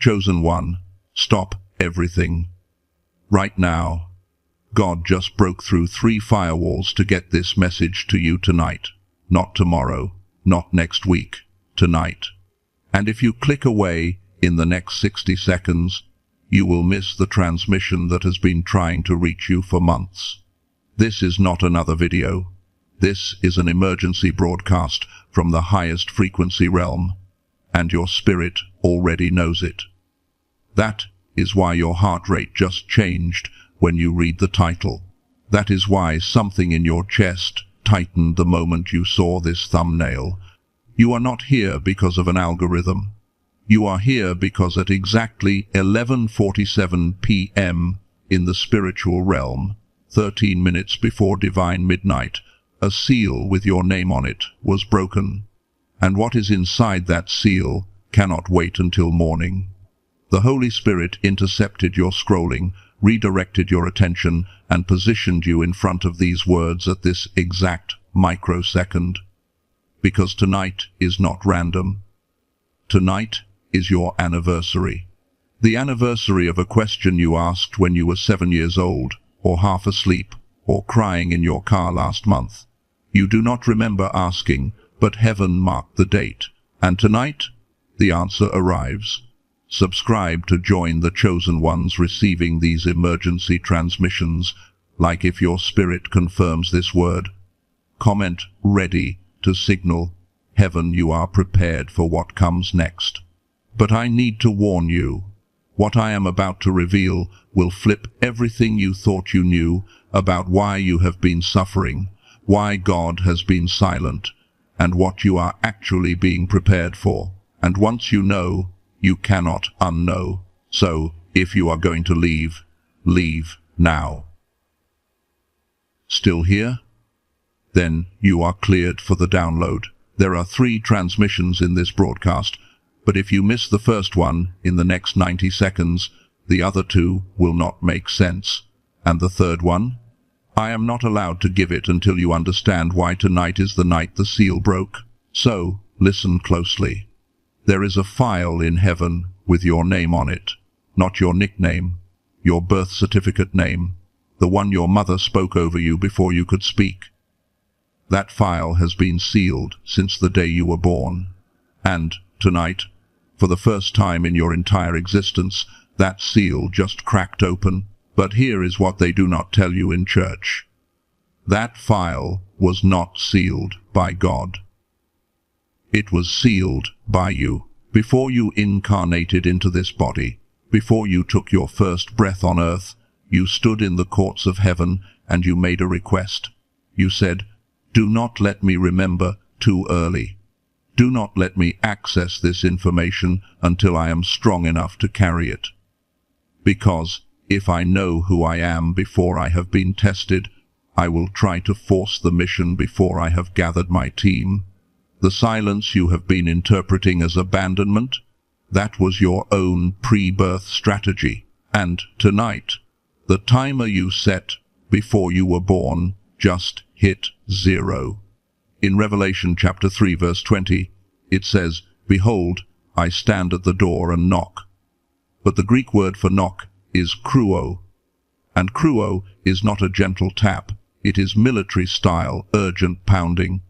Chosen one, stop everything. Right now. God just broke through 3 firewalls to get this message to you tonight. Not tomorrow, not next week, tonight. And if you click away in the next 60 seconds, you will miss the transmission that has been trying to reach you for months. This is not another video. This is an emergency broadcast from the highest frequency realm, and your spirit already knows it. That is why your heart rate just changed when you read the title. That is why something in your chest tightened the moment you saw this thumbnail. You are not here because of an algorithm. You are here because at exactly 11:47 p.m. in the spiritual realm, 13 minutes before divine midnight, a seal with your name on it was broken. And what is inside that seal cannot wait until morning. The Holy Spirit intercepted your scrolling, redirected your attention, and positioned you in front of these words at this exact microsecond. Because tonight is not random. Tonight is your anniversary. The anniversary of a question you asked when you were 7 years old, or half asleep, or crying in your car last month. You do not remember asking, but heaven marked the date. And tonight, the answer arrives. Subscribe to join the chosen ones receiving these emergency transmissions, like if your spirit confirms this word. Comment ready to signal, heaven, you are prepared for what comes next. But I need to warn you, what I am about to reveal will flip everything you thought you knew about why you have been suffering, why God has been silent, and what you are actually being prepared for. And once you know, you cannot unknow. So, if you are going to leave, leave now. Still here? Then you are cleared for the download. There are 3 transmissions in this broadcast, but if you miss the first one in the next 90 seconds, the other 2 will not make sense. And the third one? I am not allowed to give it until you understand why tonight is the night the seal broke. So, listen closely. There is a file in heaven with your name on it, not your nickname, your birth certificate name, the one your mother spoke over you before you could speak. That file has been sealed since the day you were born. And tonight, for the first time in your entire existence, that seal just cracked open. But here is what they do not tell you in church. That file was not sealed by God. It was sealed by you. Before you incarnated into this body, before you took your first breath on earth, you stood in the courts of heaven and you made a request. You said, do not let me remember too early. Do not let me access this information until I am strong enough to carry it. Because if I know who I am before I have been tested, I will try to force the mission before I have gathered my team. The silence you have been interpreting as abandonment, that was your own pre-birth strategy. And tonight, the timer you set before you were born just hit 0. In Revelation chapter 3 verse 20, it says, behold, I stand at the door and knock. But the Greek word for knock is kruo. And kruo is not a gentle tap, it is military-style, urgent pounding.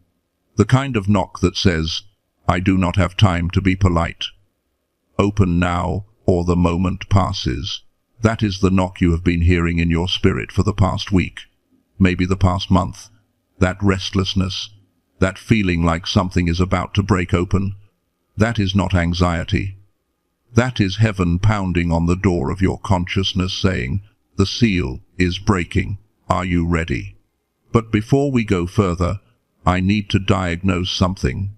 The kind of knock that says, I do not have time to be polite. Open now, or the moment passes. That is the knock you have been hearing in your spirit for the past week, maybe the past month. That restlessness, that feeling like something is about to break open, that is not anxiety. That is heaven pounding on the door of your consciousness saying, the seal is breaking. Are you ready? But before we go further, I need to diagnose something.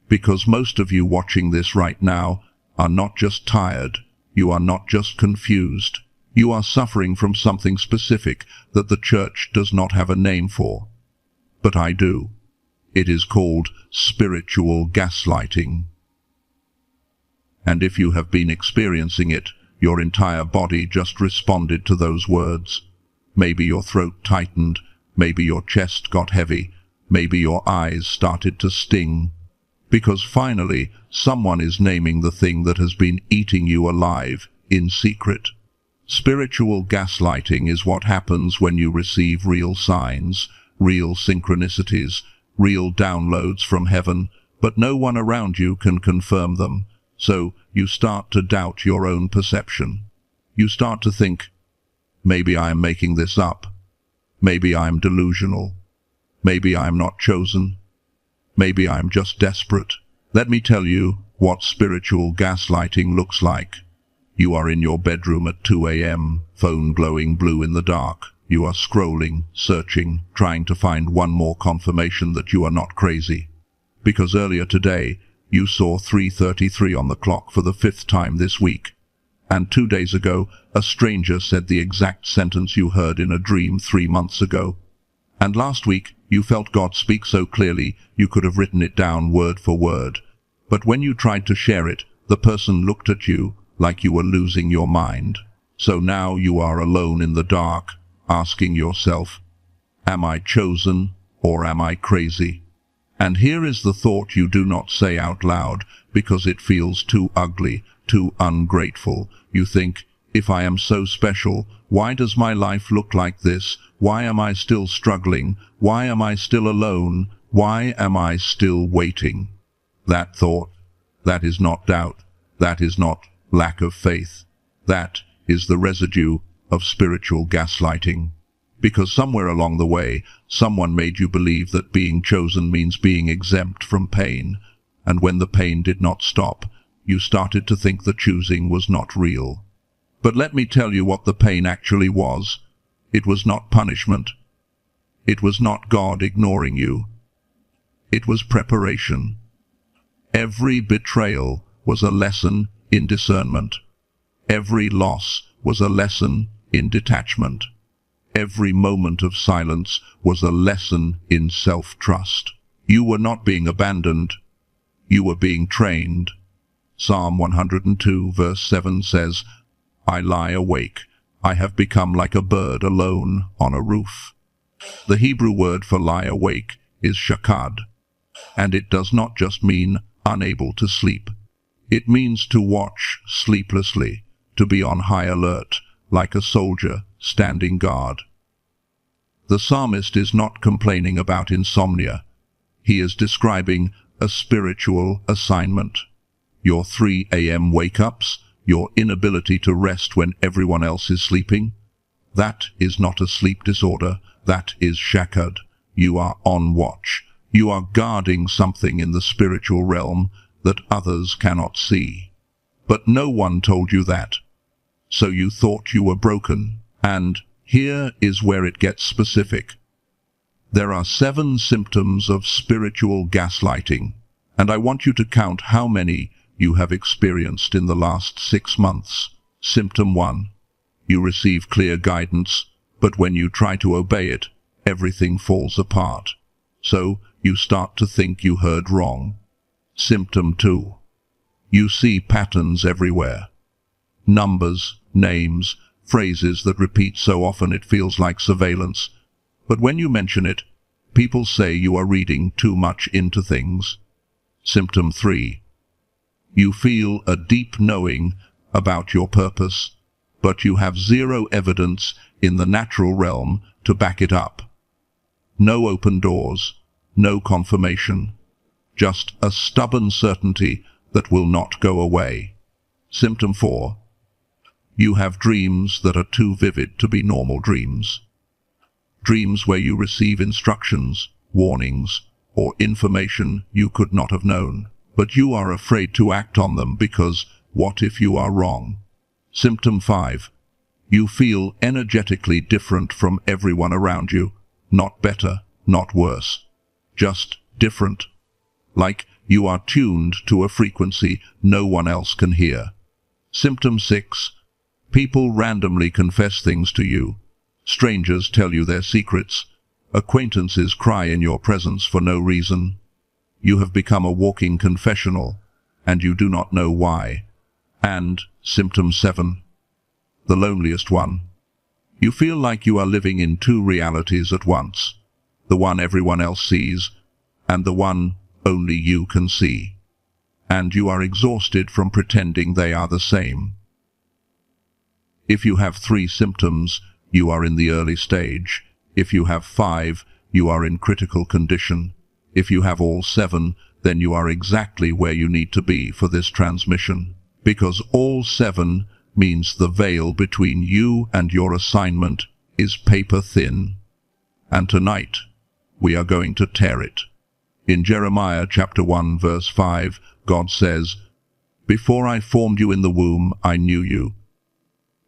Because most of you watching this right now are not just tired, you are not just confused. You are suffering from something specific that the church does not have a name for. But I do. It is called spiritual gaslighting. And if you have been experiencing it, your entire body just responded to those words. Maybe your throat tightened, maybe your chest got heavy, maybe your eyes started to sting. Because finally, someone is naming the thing that has been eating you alive in secret. Spiritual gaslighting is what happens when you receive real signs, real synchronicities, real downloads from heaven, but no one around you can confirm them. So you start to doubt your own perception. You start to think, maybe I am making this up. Maybe I'm delusional. Maybe I'm not chosen. Maybe I'm just desperate. Let me tell you what spiritual gaslighting looks like. You are in your bedroom at 2 a.m., phone glowing blue in the dark. You are scrolling, searching, trying to find one more confirmation that you are not crazy. Because earlier today, you saw 3:33 on the clock for the 5th time this week. And 2 days ago, a stranger said the exact sentence you heard in a dream 3 months ago. And last week, you felt God speak so clearly you could have written it down word for word. But when you tried to share it, the person looked at you like you were losing your mind. So now you are alone in the dark, asking yourself, am I chosen or am I crazy? And here is the thought you do not say out loud because it feels too ugly, too ungrateful. You think, if I am so special, why does my life look like this? Why am I still struggling? Why am I still alone? Why am I still waiting? That thought, that is not doubt. That is not lack of faith. That is the residue of spiritual gaslighting. Because somewhere along the way, someone made you believe that being chosen means being exempt from pain. And when the pain did not stop, you started to think the choosing was not real. But let me tell you what the pain actually was. It was not punishment. It was not God ignoring you. It was preparation. Every betrayal was a lesson in discernment. Every loss was a lesson in detachment. Every moment of silence was a lesson in self-trust. You were not being abandoned. You were being trained. Psalm 102 verse 7 says, I lie awake. I have become like a bird alone on a roof. The Hebrew word for lie awake is shakad, and it does not just mean unable to sleep. It means to watch sleeplessly, to be on high alert, like a soldier standing guard. The psalmist is not complaining about insomnia. He is describing a spiritual assignment. Your 3 a.m. wake-ups, your inability to rest when everyone else is sleeping, that is not a sleep disorder, that is shakad. You are on watch. You are guarding something in the spiritual realm that others cannot see. But no one told you that. So you thought you were broken. And here is where it gets specific. There are 7 symptoms of spiritual gaslighting, and I want you to count how many you have experienced in the last 6 months. Symptom 1. You receive clear guidance, but when you try to obey it, everything falls apart. So you start to think you heard wrong. Symptom 2. You see patterns everywhere. Numbers, names, phrases that repeat so often it feels like surveillance. But when you mention it, people say you are reading too much into things. Symptom 3. You feel a deep knowing about your purpose, but you have zero evidence in the natural realm to back it up. No open doors, no confirmation, just a stubborn certainty that will not go away. Symptom 4. You have dreams that are too vivid to be normal dreams. Dreams where you receive instructions, warnings, or information you could not have known, but you are afraid to act on them because what if you are wrong? Symptom 5. You feel energetically different from everyone around you. Not better, not worse. Just different. Like you are tuned to a frequency no one else can hear. Symptom 6. People randomly confess things to you. Strangers tell you their secrets. Acquaintances cry in your presence for no reason. You have become a walking confessional, and you do not know why. And symptom 7. The loneliest one. You feel like you are living in 2 realities at once. The one everyone else sees, and the one only you can see. And you are exhausted from pretending they are the same. If you have 3 symptoms, you are in the early stage. If you have 5, you are in critical condition. If you have all 7, then you are exactly where you need to be for this transmission. Because all 7 means the veil between you and your assignment is paper thin. And tonight, we are going to tear it. In Jeremiah chapter 1 verse 5, God says, "Before I formed you in the womb, I knew you.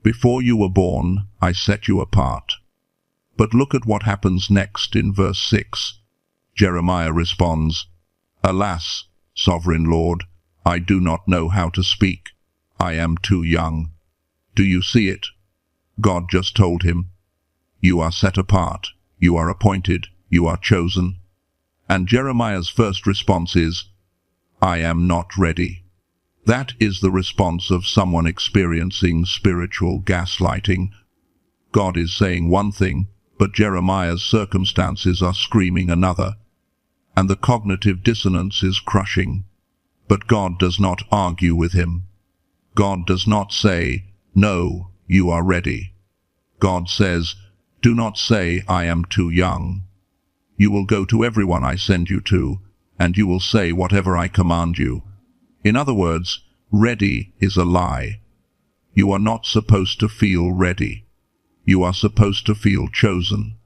Before you were born, I set you apart." But look at what happens next in verse 6. Jeremiah responds, "Alas, sovereign Lord, I do not know how to speak. I am too young." Do you see it? God just told him, you are set apart, you are appointed, you are chosen. And Jeremiah's first response is, "I am not ready." That is the response of someone experiencing spiritual gaslighting. God is saying one thing, but Jeremiah's circumstances are screaming another, and the cognitive dissonance is crushing. But God does not argue with him. God does not say, "No, you are ready." God says, "Do not say, 'I am too young.' You will go to everyone I send you to, and you will say whatever I command you." In other words, ready is a lie. You are not supposed to feel ready. You are supposed to feel chosen.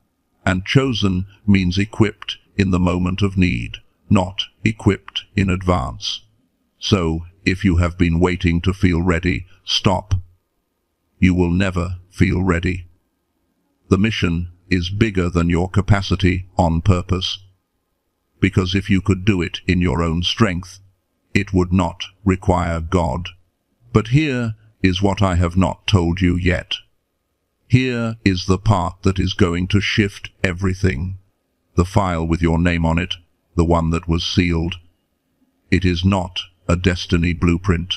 And chosen means equipped in the moment of need, not equipped in advance. So, if you have been waiting to feel ready, stop. You will never feel ready. The mission is bigger than your capacity on purpose. Because if you could do it in your own strength, it would not require God. But here is what I have not told you yet. Here is the part that is going to shift everything. The file with your name on it, the one that was sealed. It is not a destiny blueprint.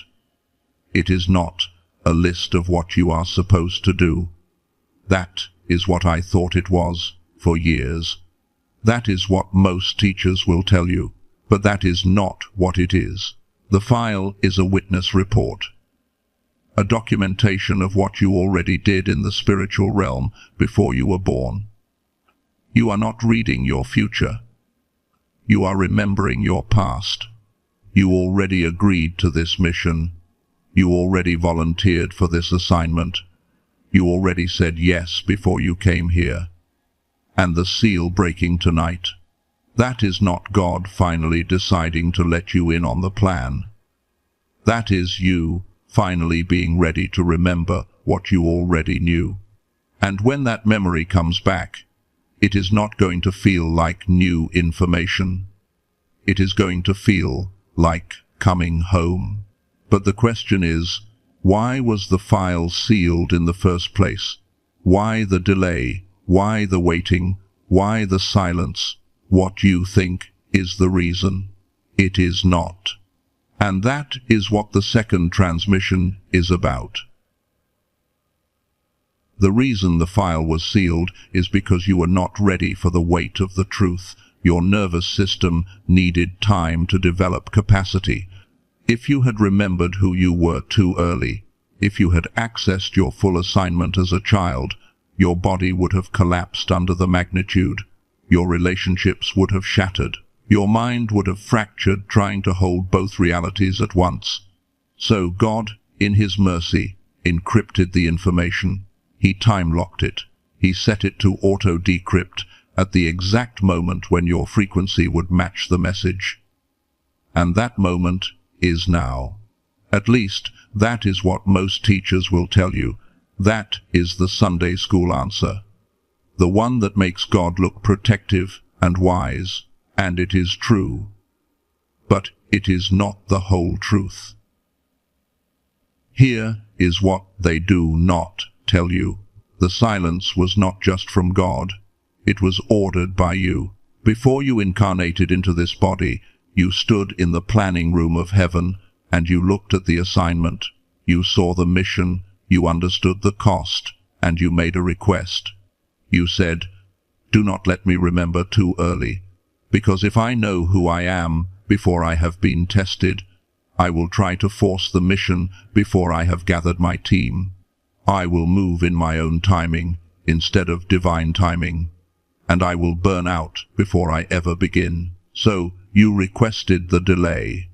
It is not a list of what you are supposed to do. That is what I thought it was for years. That is what most teachers will tell you, but that is not what it is. The file is a witness report, a documentation of what you already did in the spiritual realm before you were born. You are not reading your future. You are remembering your past. You already agreed to this mission. You already volunteered for this assignment. You already said yes before you came here. And the seal breaking tonight, that is not God finally deciding to let you in on the plan. That is you finally being ready to remember what you already knew. And when that memory comes back, it is not going to feel like new information. It is going to feel like coming home. But the question is, why was the file sealed in the first place? Why the delay? Why the waiting? Why the silence? What you think is the reason. It is not. And that is what the second transmission is about. The reason the file was sealed is because you were not ready for the weight of the truth. Your nervous system needed time to develop capacity. If you had remembered who you were too early, if you had accessed your full assignment as a child, your body would have collapsed under the magnitude. Your relationships would have shattered. Your mind would have fractured trying to hold both realities at once. So God, in His mercy, encrypted the information. He time-locked it. He set it to auto-decrypt at the exact moment when your frequency would match the message. And that moment is now. At least, that is what most teachers will tell you. That is the Sunday school answer. The one that makes God look protective and wise. And it is true. But it is not the whole truth. Here is what they do not tell you. The silence was not just from God. It was ordered by you. Before you incarnated into this body, you stood in the planning room of heaven, and you looked at the assignment. You saw the mission, you understood the cost, and you made a request. You said, "Do not let me remember too early, because if I know who I am before I have been tested. I will try to force the mission before I have gathered my team. I will move in my own timing instead of divine timing, and I will burn out before I ever begin. So you requested the delay.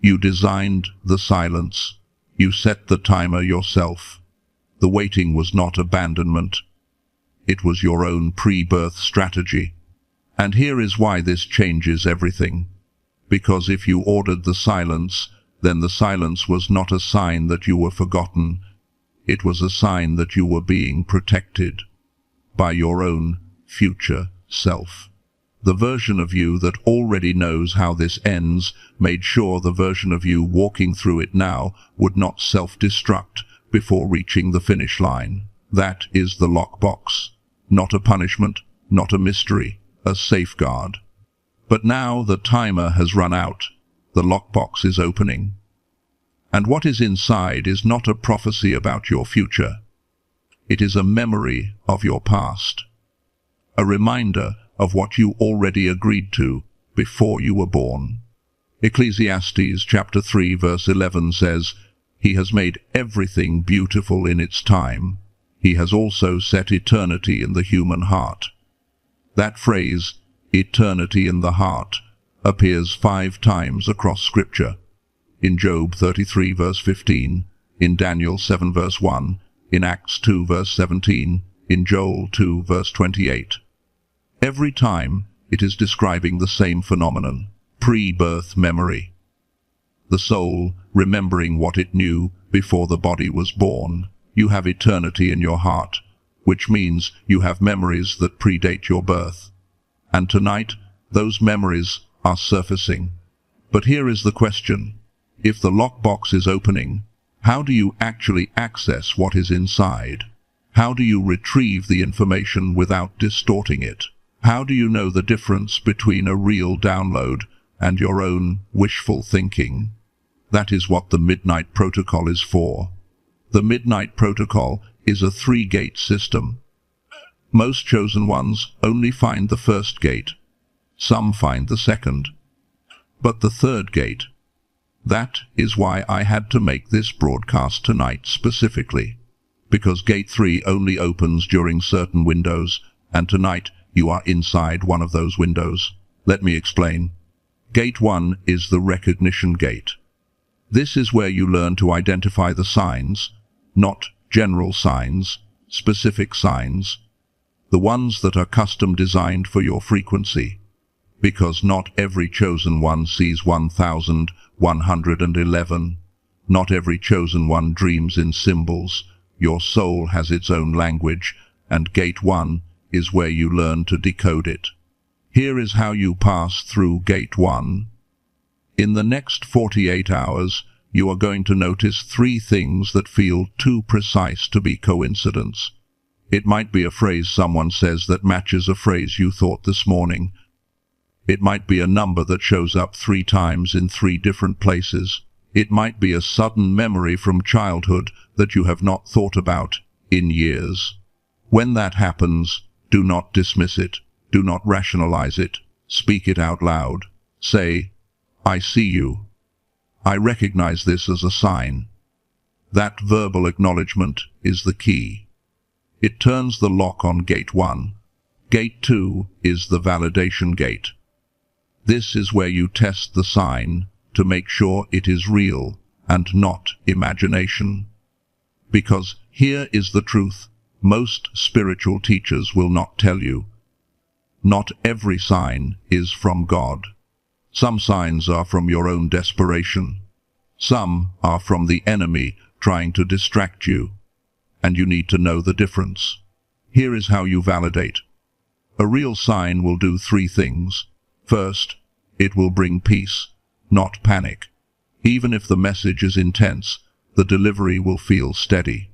You designed the silence. You set the timer yourself. The waiting was not abandonment. It was your own pre-birth strategy. And here is why this changes everything. Because if you ordered the silence, then the silence was not a sign that you were forgotten. It was a sign that you were being protected by your own future self. The version of you that already knows how this ends made sure the version of you walking through it now would not self-destruct before reaching the finish line. That is the lockbox. Not a punishment, not a mystery, a safeguard. But now the timer has run out. The lockbox is opening. And what is inside is not a prophecy about your future. It is a memory of your past. A reminder of what you already agreed to before you were born. Ecclesiastes chapter 3 verse 11 says, "He has made everything beautiful in its time. He has also set eternity in the human heart." That phrase, eternity in the heart, appears 5 times across Scripture. In Job 33 verse 15, in Daniel 7 verse 1, in Acts 2 verse 17, in Joel 2 verse 28. Every time it is describing the same phenomenon, pre-birth memory. The soul remembering what it knew before the body was born. You have eternity in your heart, which means you have memories that predate your birth. And tonight, those memories are surfacing. But here is the question. If the lockbox is opening, how do you actually access what is inside? How do you retrieve the information without distorting it? How do you know the difference between a real download and your own wishful thinking? That is what the Midnight Protocol is for. The Midnight Protocol is a 3-gate system. Most chosen ones only find the first gate. Some find the second. But the third gate, that is why I had to make this broadcast tonight specifically. Because Gate 3 only opens during certain windows, and tonight you are inside one of those windows. Let me explain. Gate 1 is the recognition gate. This is where you learn to identify the signs, not general signs, specific signs, the ones that are custom designed for your frequency. Because not every chosen one sees 1111. Not every chosen one dreams in symbols. Your soul has its own language, and Gate 1 is where you learn to decode it. Here is how you pass through Gate 1. In the next 48 hours, you are going to notice 3 things that feel too precise to be coincidence. It might be a phrase someone says that matches a phrase you thought this morning. It might be a number that shows up 3 times in 3 different places. It might be a sudden memory from childhood that you have not thought about in years. When that happens, do not dismiss it. Do not rationalize it. Speak it out loud. Say, "I see you. I recognize this as a sign." That verbal acknowledgement is the key. It turns the lock on Gate 1. Gate 2 is the validation gate. This is where you test the sign to make sure it is real and not imagination. Because here is the truth most spiritual teachers will not tell you. Not every sign is from God. Some signs are from your own desperation. Some are from the enemy trying to distract you, and you need to know the difference. Here is how you validate. A real sign will do 3 things. First, it will bring peace, not panic. Even if the message is intense, the delivery will feel steady.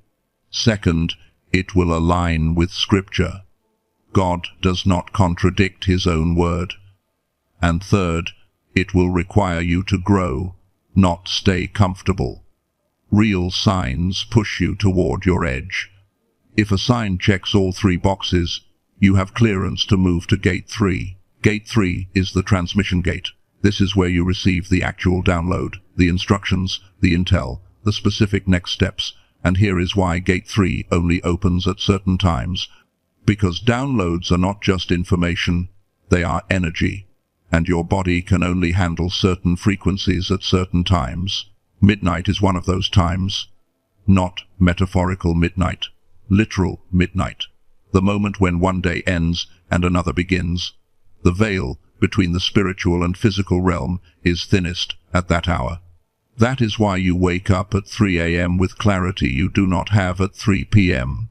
Second, it will align with Scripture. God does not contradict his own word. And third, it will require you to grow, not stay comfortable. Real signs push you toward your edge. If a sign checks all 3 boxes, you have clearance to move to Gate 3. Gate 3 is the transmission gate. This is where you receive the actual download, the instructions, the intel, the specific next steps, and here is why Gate 3 only opens at certain times. Because downloads are not just information, they are energy, and your body can only handle certain frequencies at certain times. Midnight is one of those times. Not metaphorical midnight, literal midnight. The moment when one day ends and another begins. The veil between the spiritual and physical realm is thinnest at that hour. That is why you wake up at 3 a.m. with clarity you do not have at 3 p.m.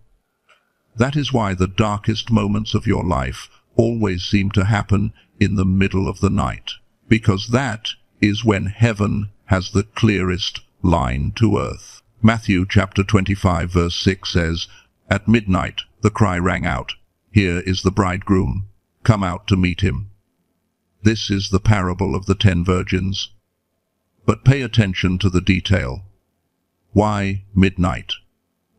That is why the darkest moments of your life always seem to happen in the middle of the night, because that is when heaven has the clearest line to earth. Matthew chapter 25 verse 6 says, "At midnight the cry rang out, 'Here is the bridegroom, come out to meet him.'" This is the parable of the 10 virgins. But pay attention to the detail. Why midnight?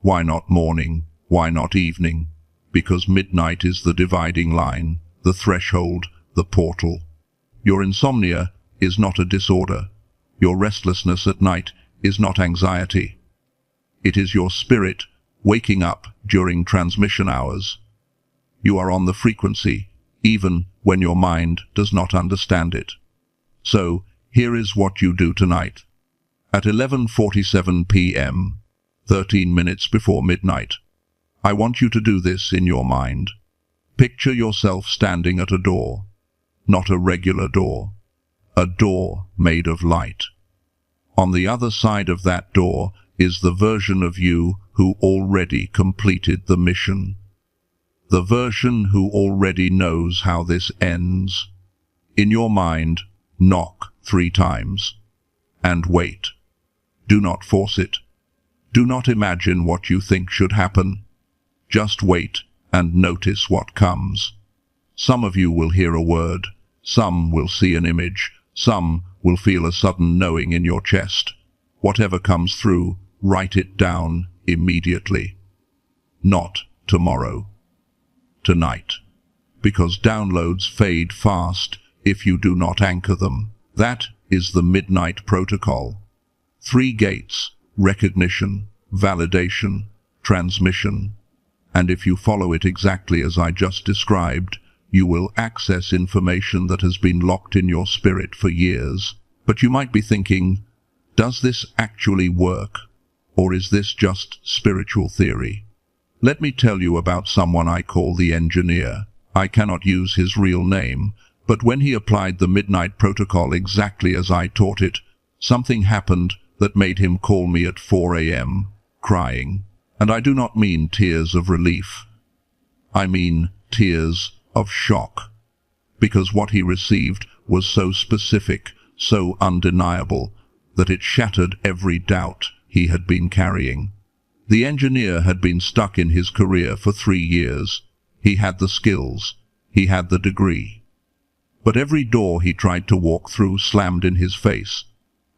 Why not morning? Why not evening? Because midnight is the dividing line, the threshold, the portal. Your insomnia is not a disorder. Your restlessness at night is not anxiety. It is your spirit waking up during transmission hours. You are on the frequency, even when your mind does not understand it. So, here is what you do tonight. At 11:47 p.m., 13 minutes before midnight, I want you to do this in your mind. Picture yourself standing at a door, not a regular door, a door made of light. On the other side of that door is the version of you who already completed the mission. The version who already knows how this ends. In your mind, knock 3 times. And wait. Do not force it. Do not imagine what you think should happen. Just wait and notice what comes. Some of you will hear a word. Some will see an image. Some will feel a sudden knowing in your chest. Whatever comes through, write it down immediately. Not tomorrow. Tonight. Because downloads fade fast if you do not anchor them. That is the midnight protocol. 3 gates: recognition, validation, transmission. And if you follow it exactly as I just described, you will access information that has been locked in your spirit for years. But you might be thinking, does this actually work? Or is this just spiritual theory? Let me tell you about someone I call the engineer. I cannot use his real name, but when he applied the midnight protocol exactly as I taught it, something happened that made him call me at 4 a.m., crying. And I do not mean tears of relief. I mean tears of shock. Because what he received was so specific, so undeniable, that it shattered every doubt he had been carrying. The engineer had been stuck in his career for 3 years. He had the skills. He had the degree. But every door he tried to walk through slammed in his face,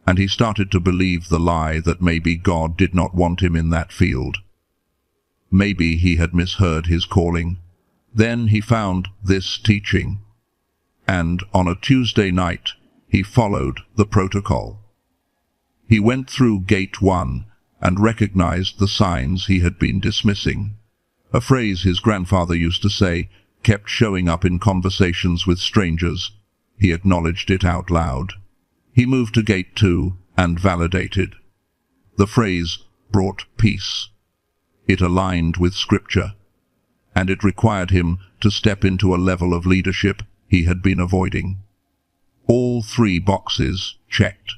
and he started to believe the lie that maybe God did not want him in that field. Maybe he had misheard his calling. Then he found this teaching, and on a Tuesday night he followed the protocol. He went through Gate 1 and recognized the signs he had been dismissing. A phrase his grandfather used to say kept showing up in conversations with strangers. He acknowledged it out loud. He moved to Gate 2 and validated. The phrase brought peace. It aligned with Scripture, and it required him to step into a level of leadership he had been avoiding. All 3 boxes checked.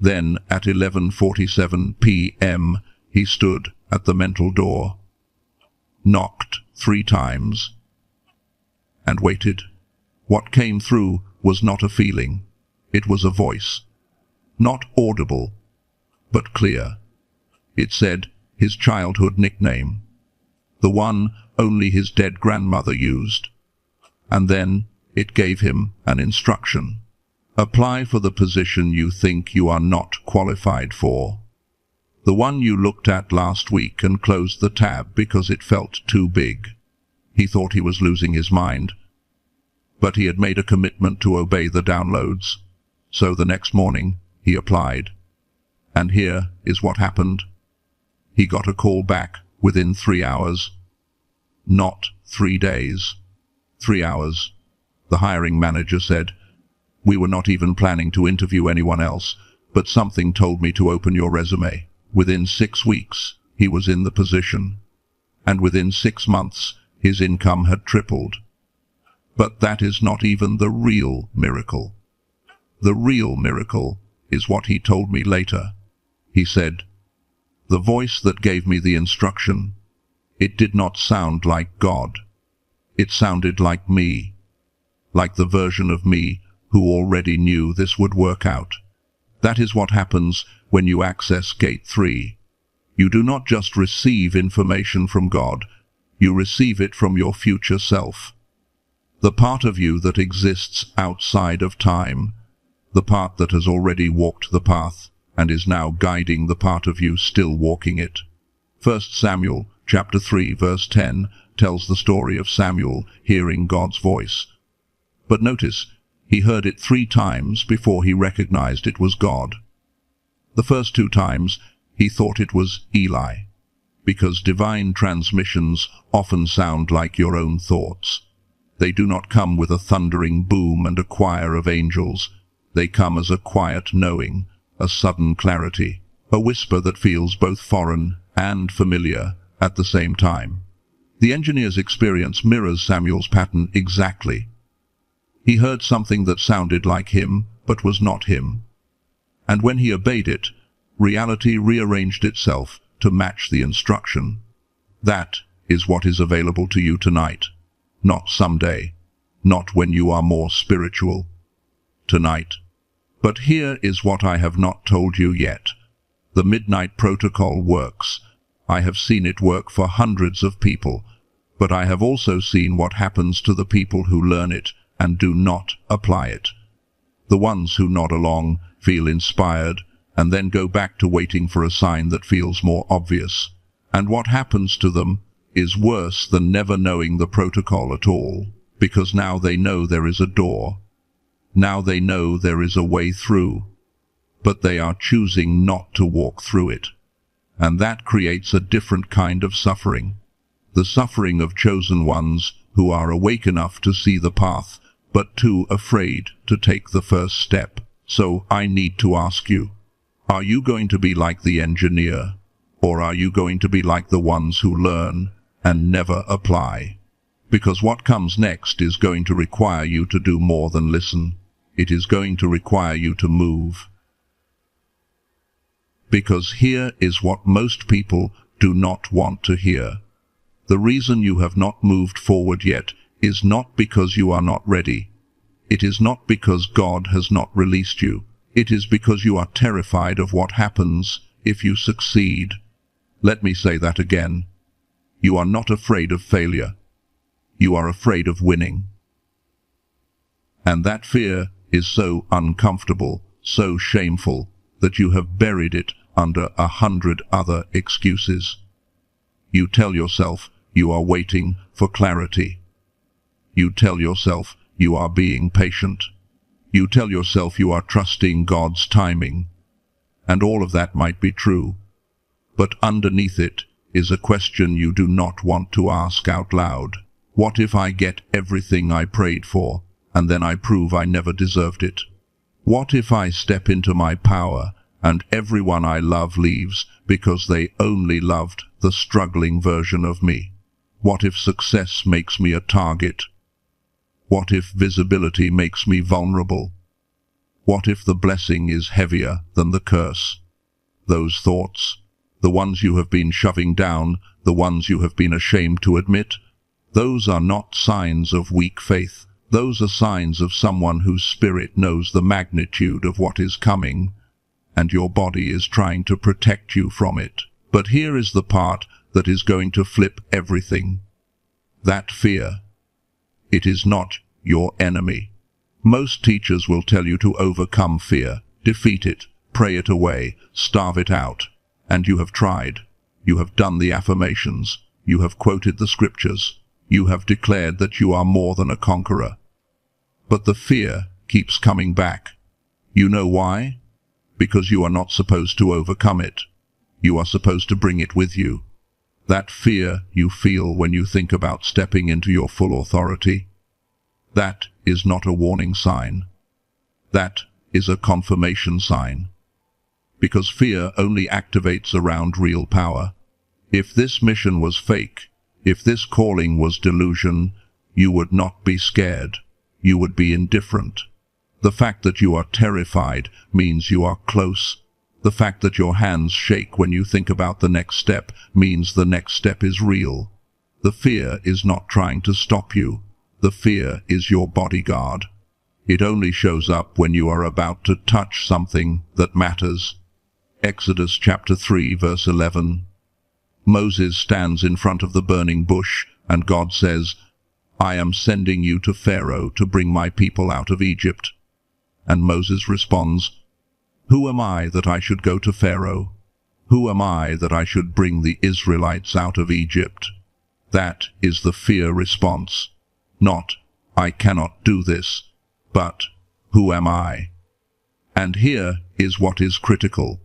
Then, at 11:47 p.m., he stood at the mental door, knocked 3 times, and waited. What came through was not a feeling. It was a voice. Not audible, but clear. It said his childhood nickname, the one only his dead grandmother used. And then it gave him an instruction. Apply for the position you think you are not qualified for. The one you looked at last week and closed the tab because it felt too big. He thought he was losing his mind. But he had made a commitment to obey the downloads. So the next morning, he applied. And here is what happened. He got a call back within 3 hours. Not 3 days. 3 hours. The hiring manager said, "We were not even planning to interview anyone else, but something told me to open your resume." Within 6 weeks, he was in the position. And within 6 months, his income had tripled. But that is not even the real miracle. The real miracle is what he told me later. He said, "The voice that gave me the instruction, it did not sound like God. It sounded like me, like the version of me who already knew this would work out." That is what happens when you access Gate 3. You do not just receive information from God, you receive it from your future self. The part of you that exists outside of time, the part that has already walked the path and is now guiding the part of you still walking it. 1 Samuel chapter 3 verse 10 tells the story of Samuel hearing God's voice. But notice, he heard it 3 times before he recognized it was God. The first 2 times, he thought it was Eli, because divine transmissions often sound like your own thoughts. They do not come with a thundering boom and a choir of angels. They come as a quiet knowing, a sudden clarity, a whisper that feels both foreign and familiar at the same time. The engineer's experience mirrors Samuel's pattern exactly. He heard something that sounded like him, but was not him. And when he obeyed it, reality rearranged itself to match the instruction. That is what is available to you tonight. Not someday. Not when you are more spiritual. Tonight. But here is what I have not told you yet. The Midnight Protocol works. I have seen it work for hundreds of people, but I have also seen what happens to the people who learn it and do not apply it. The ones who nod along, feel inspired, and then go back to waiting for a sign that feels more obvious. And what happens to them is worse than never knowing the protocol at all, because now they know there is a door. Now they know there is a way through, but they are choosing not to walk through it. And that creates a different kind of suffering. The suffering of chosen ones who are awake enough to see the path, but too afraid to take the first step. So I need to ask you, are you going to be like the engineer, or are you going to be like the ones who learn and never apply? Because what comes next is going to require you to do more than listen. It is going to require you to move. Because here is what most people do not want to hear. The reason you have not moved forward yet is not because you are not ready. It is not because God has not released you. It is because you are terrified of what happens if you succeed. Let me say that again. You are not afraid of failure. You are afraid of winning. And that fear is so uncomfortable, so shameful, that you have buried it under 100 other excuses. You tell yourself you are waiting for clarity. You tell yourself you are being patient. You tell yourself you are trusting God's timing. And all of that might be true. But underneath it is a question you do not want to ask out loud. What if I get everything I prayed for, and then I prove I never deserved it? What if I step into my power, and everyone I love leaves because they only loved the struggling version of me? What if success makes me a target? What if visibility makes me vulnerable? What if the blessing is heavier than the curse? Those thoughts, the ones you have been shoving down, the ones you have been ashamed to admit, those are not signs of weak faith. Those are signs of someone whose spirit knows the magnitude of what is coming, and your body is trying to protect you from it. But here is the part that is going to flip everything. That fear. It is not your enemy. Most teachers will tell you to overcome fear, defeat it, pray it away, starve it out. And you have tried. You have done the affirmations. You have quoted the scriptures. You have declared that you are more than a conqueror. But the fear keeps coming back. You know why? Because you are not supposed to overcome it. You are supposed to bring it with you. That fear you feel when you think about stepping into your full authority, that is not a warning sign. That is a confirmation sign. Because fear only activates around real power. If this mission was fake, if this calling was delusion, you would not be scared. You would be indifferent. The fact that you are terrified means you are close. The fact that your hands shake when you think about the next step means the next step is real. The fear is not trying to stop you. The fear is your bodyguard. It only shows up when you are about to touch something that matters. Exodus chapter 3 verse 11. Moses stands in front of the burning bush, and God says, "I am sending you to Pharaoh to bring my people out of Egypt." And Moses responds, "Who am I that I should go to Pharaoh? Who am I that I should bring the Israelites out of Egypt?" That is the fear response. Not, "I cannot do this," but, "Who am I?" And here is what is critical.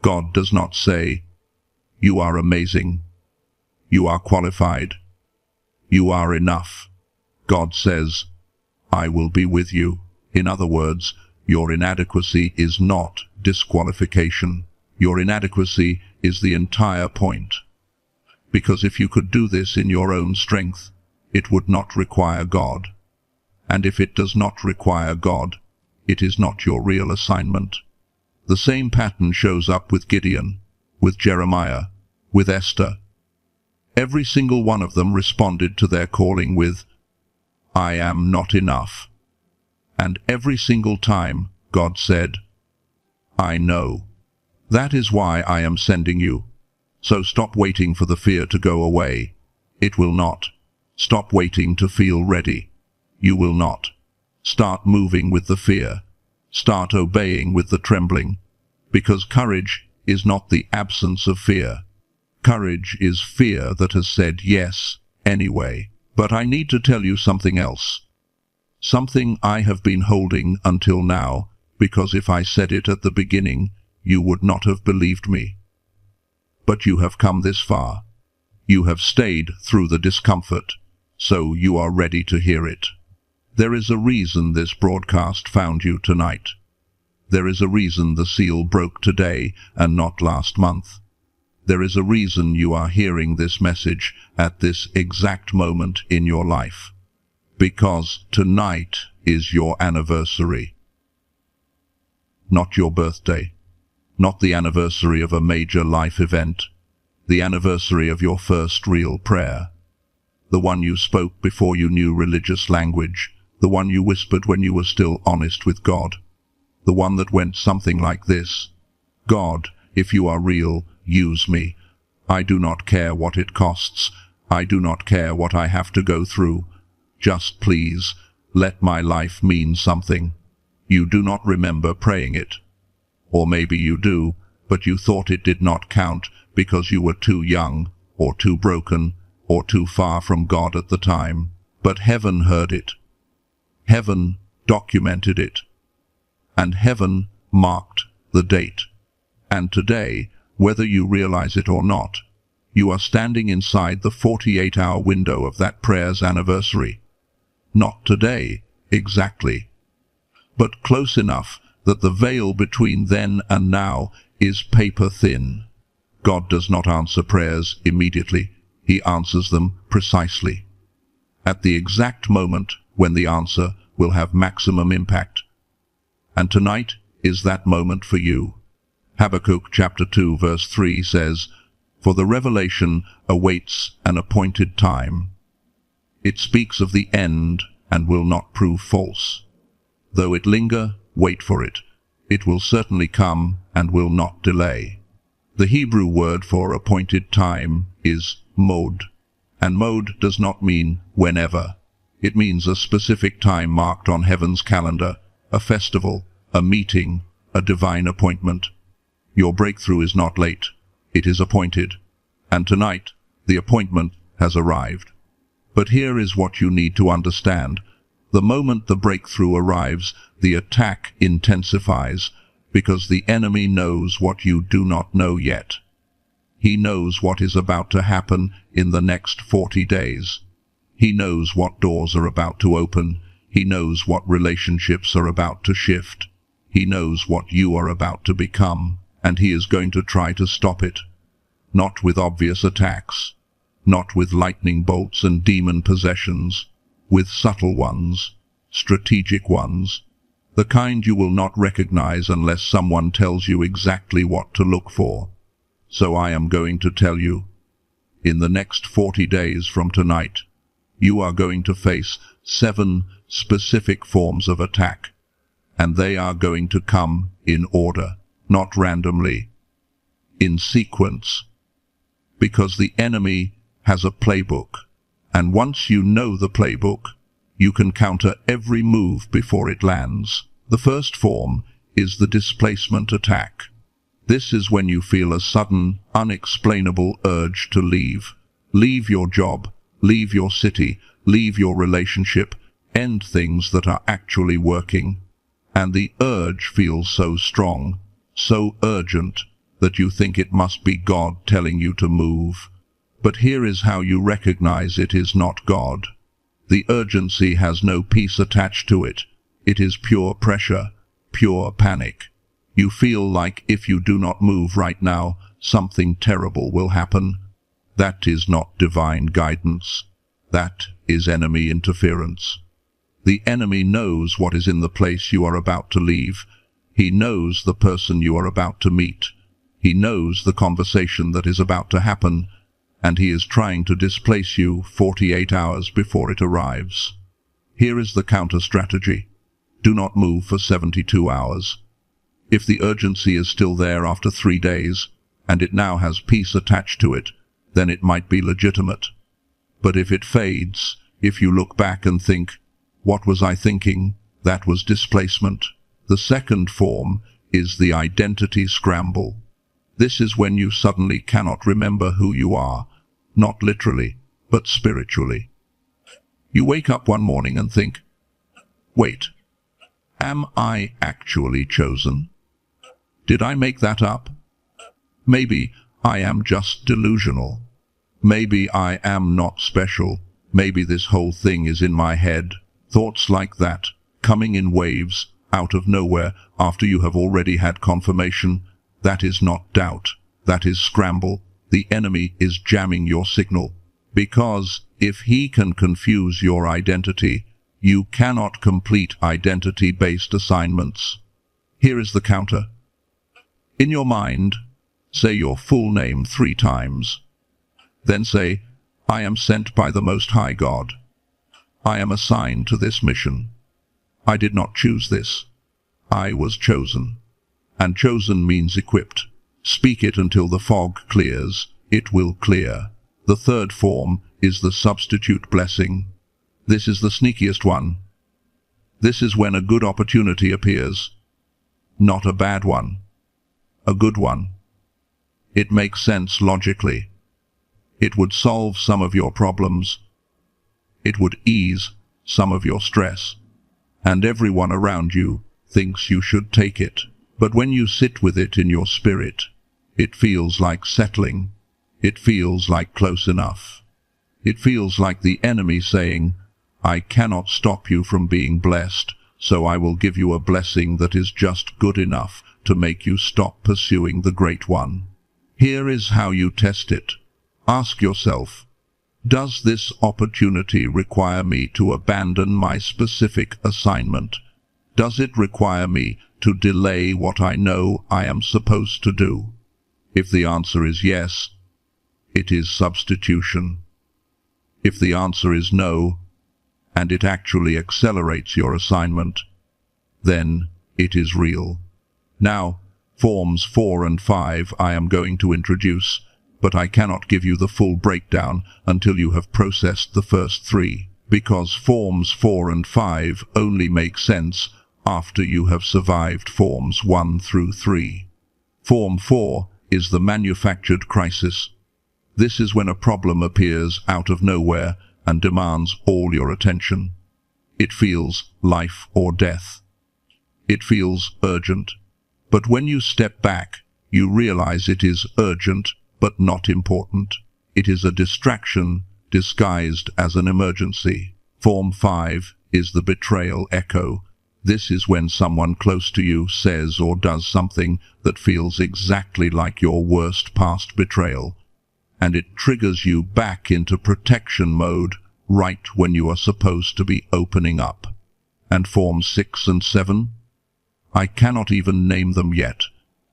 God does not say, "You are amazing. You are qualified. You are enough." God says, "I will be with you." In other words, your inadequacy is not disqualification. Your inadequacy is the entire point. Because if you could do this in your own strength, it would not require God. And if it does not require God, it is not your real assignment. The same pattern shows up with Gideon, with Jeremiah, with Esther. Every single one of them responded to their calling with, "I am not enough." And every single time, God said, "I know. That is why I am sending you. So stop waiting for the fear to go away. It will not. Stop waiting to feel ready. You will not. Start moving with the fear. Start obeying with the trembling. Because courage is not the absence of fear. Courage is fear that has said yes anyway. But I need to tell you something else. Something I have been holding until now, because if I said it at the beginning, you would not have believed me. But you have come this far. You have stayed through the discomfort, so you are ready to hear it. There is a reason this broadcast found you tonight. There is a reason the seal broke today and not last month. There is a reason you are hearing this message at this exact moment in your life. Because tonight is your anniversary. Not your birthday. Not the anniversary of a major life event. The anniversary of your first real prayer. The one you spoke before you knew religious language. The one you whispered when you were still honest with God. The one that went something like this: "God, if you are real, use me. I do not care what it costs. I do not care what I have to go through. Just please, let my life mean something." You do not remember praying it. Or maybe you do, but you thought it did not count because you were too young, or too broken, or too far from God at the time. But heaven heard it. Heaven documented it. And heaven marked the date. And today, whether you realize it or not, you are standing inside the 48-hour window of that prayer's anniversary. Not today, exactly, but close enough that the veil between then and now is paper thin. God does not answer prayers immediately. He answers them precisely, at the exact moment when the answer will have maximum impact. And tonight is that moment for you. Habakkuk chapter 2 verse 3 says, "For the revelation awaits an appointed time." It speaks of the end and will not prove false. Though it linger, wait for it. It will certainly come and will not delay. The Hebrew word for appointed time is mod, and mod does not mean whenever. It means a specific time marked on heaven's calendar, a festival, a meeting, a divine appointment. Your breakthrough is not late. It is appointed. And tonight, the appointment has arrived. But here is what you need to understand. The moment the breakthrough arrives, the attack intensifies, because the enemy knows what you do not know yet. He knows what is about to happen in the next 40 days. He knows what doors are about to open. He knows what relationships are about to shift. He knows what you are about to become, and he is going to try to stop it. Not with obvious attacks, not with lightning bolts and demon possessions, with subtle ones, strategic ones, the kind you will not recognize unless someone tells you exactly what to look for. So I am going to tell you, in the next 40 days from tonight, you are going to face 7 specific forms of attack, and they are going to come in order, not randomly, in sequence, because the enemy has a playbook, and once you know the playbook, you can counter every move before it lands. The first form is the displacement attack. This is when you feel a sudden, unexplainable urge to leave. Leave your job, leave your city, leave your relationship, end things that are actually working. And the urge feels so strong, so urgent, that you think it must be God telling you to move. But here is how you recognize it is not God. The urgency has no peace attached to it. It is pure pressure, pure panic. You feel like if you do not move right now, something terrible will happen. That is not divine guidance. That is enemy interference. The enemy knows what is in the place you are about to leave. He knows the person you are about to meet. He knows the conversation that is about to happen, and he is trying to displace you 48 hours before it arrives. Here is the counter-strategy. Do not move for 72 hours. If the urgency is still there after 3 days, and it now has peace attached to it, then it might be legitimate. But if it fades, if you look back and think, "What was I thinking?" that was displacement. The second form is the identity scramble. This is when you suddenly cannot remember who you are, not literally, but spiritually. You wake up one morning and think, "Wait, am I actually chosen? Did I make that up? Maybe I am just delusional. Maybe I am not special. Maybe this whole thing is in my head." Thoughts like that, coming in waves, out of nowhere, after you have already had confirmation, that is not doubt, that is scramble. The enemy is jamming your signal, because if he can confuse your identity, you cannot complete identity-based assignments. Here is the counter. In your mind, say your full name 3 times. Then say, "I am sent by the Most High God. I am assigned to this mission. I did not choose this. I was chosen." And chosen means equipped. Speak it until the fog clears. It will clear. The third form is the substitute blessing. This is the sneakiest one. This is when a good opportunity appears. Not a bad one. A good one. It makes sense logically. It would solve some of your problems. It would ease some of your stress. And everyone around you thinks you should take it. But when you sit with it in your spirit, it feels like settling. It feels like close enough. It feels like the enemy saying, "I cannot stop you from being blessed, so I will give you a blessing that is just good enough to make you stop pursuing the Great One." Here is how you test it. Ask yourself, does this opportunity require me to abandon my specific assignment? Does it require me to delay what I know I am supposed to do? If the answer is yes, it is substitution. If the answer is no, and it actually accelerates your assignment, then it is real. Now, forms 4 and 5 I am going to introduce, but I cannot give you the full breakdown until you have processed the first 3, because forms 4 and 5 only make sense after you have survived forms 1 through 3. Form 4 is the manufactured crisis. This is when a problem appears out of nowhere and demands all your attention. It feels life or death. It feels urgent. But when you step back, you realize it is urgent, but not important. It is a distraction disguised as an emergency. Form 5 is the betrayal echo. This is when someone close to you says or does something that feels exactly like your worst past betrayal, and it triggers you back into protection mode right when you are supposed to be opening up. And Forms 6 and 7? I cannot even name them yet,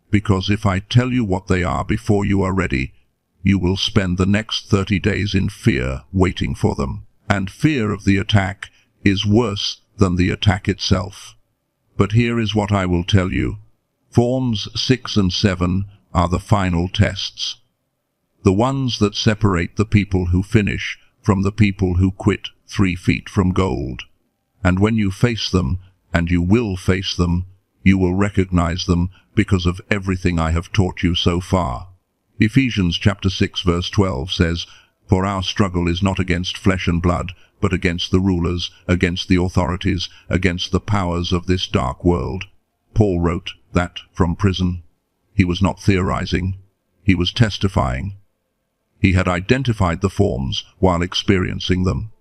because if I tell you what they are before you are ready, you will spend the next 30 days in fear waiting for them. And fear of the attack is worse than the attack itself. But here is what I will tell you. Forms 6 and 7 are the final tests. The ones that separate the people who finish from the people who quit 3 feet from gold. And when you face them, and you will face them, you will recognize them because of everything I have taught you so far. Ephesians chapter 6 verse 12 says, "For our struggle is not against flesh and blood, but against the rulers, against the authorities, against the powers of this dark world." Paul wrote that from prison. He was not theorizing. He was testifying. He had identified the forms while experiencing them.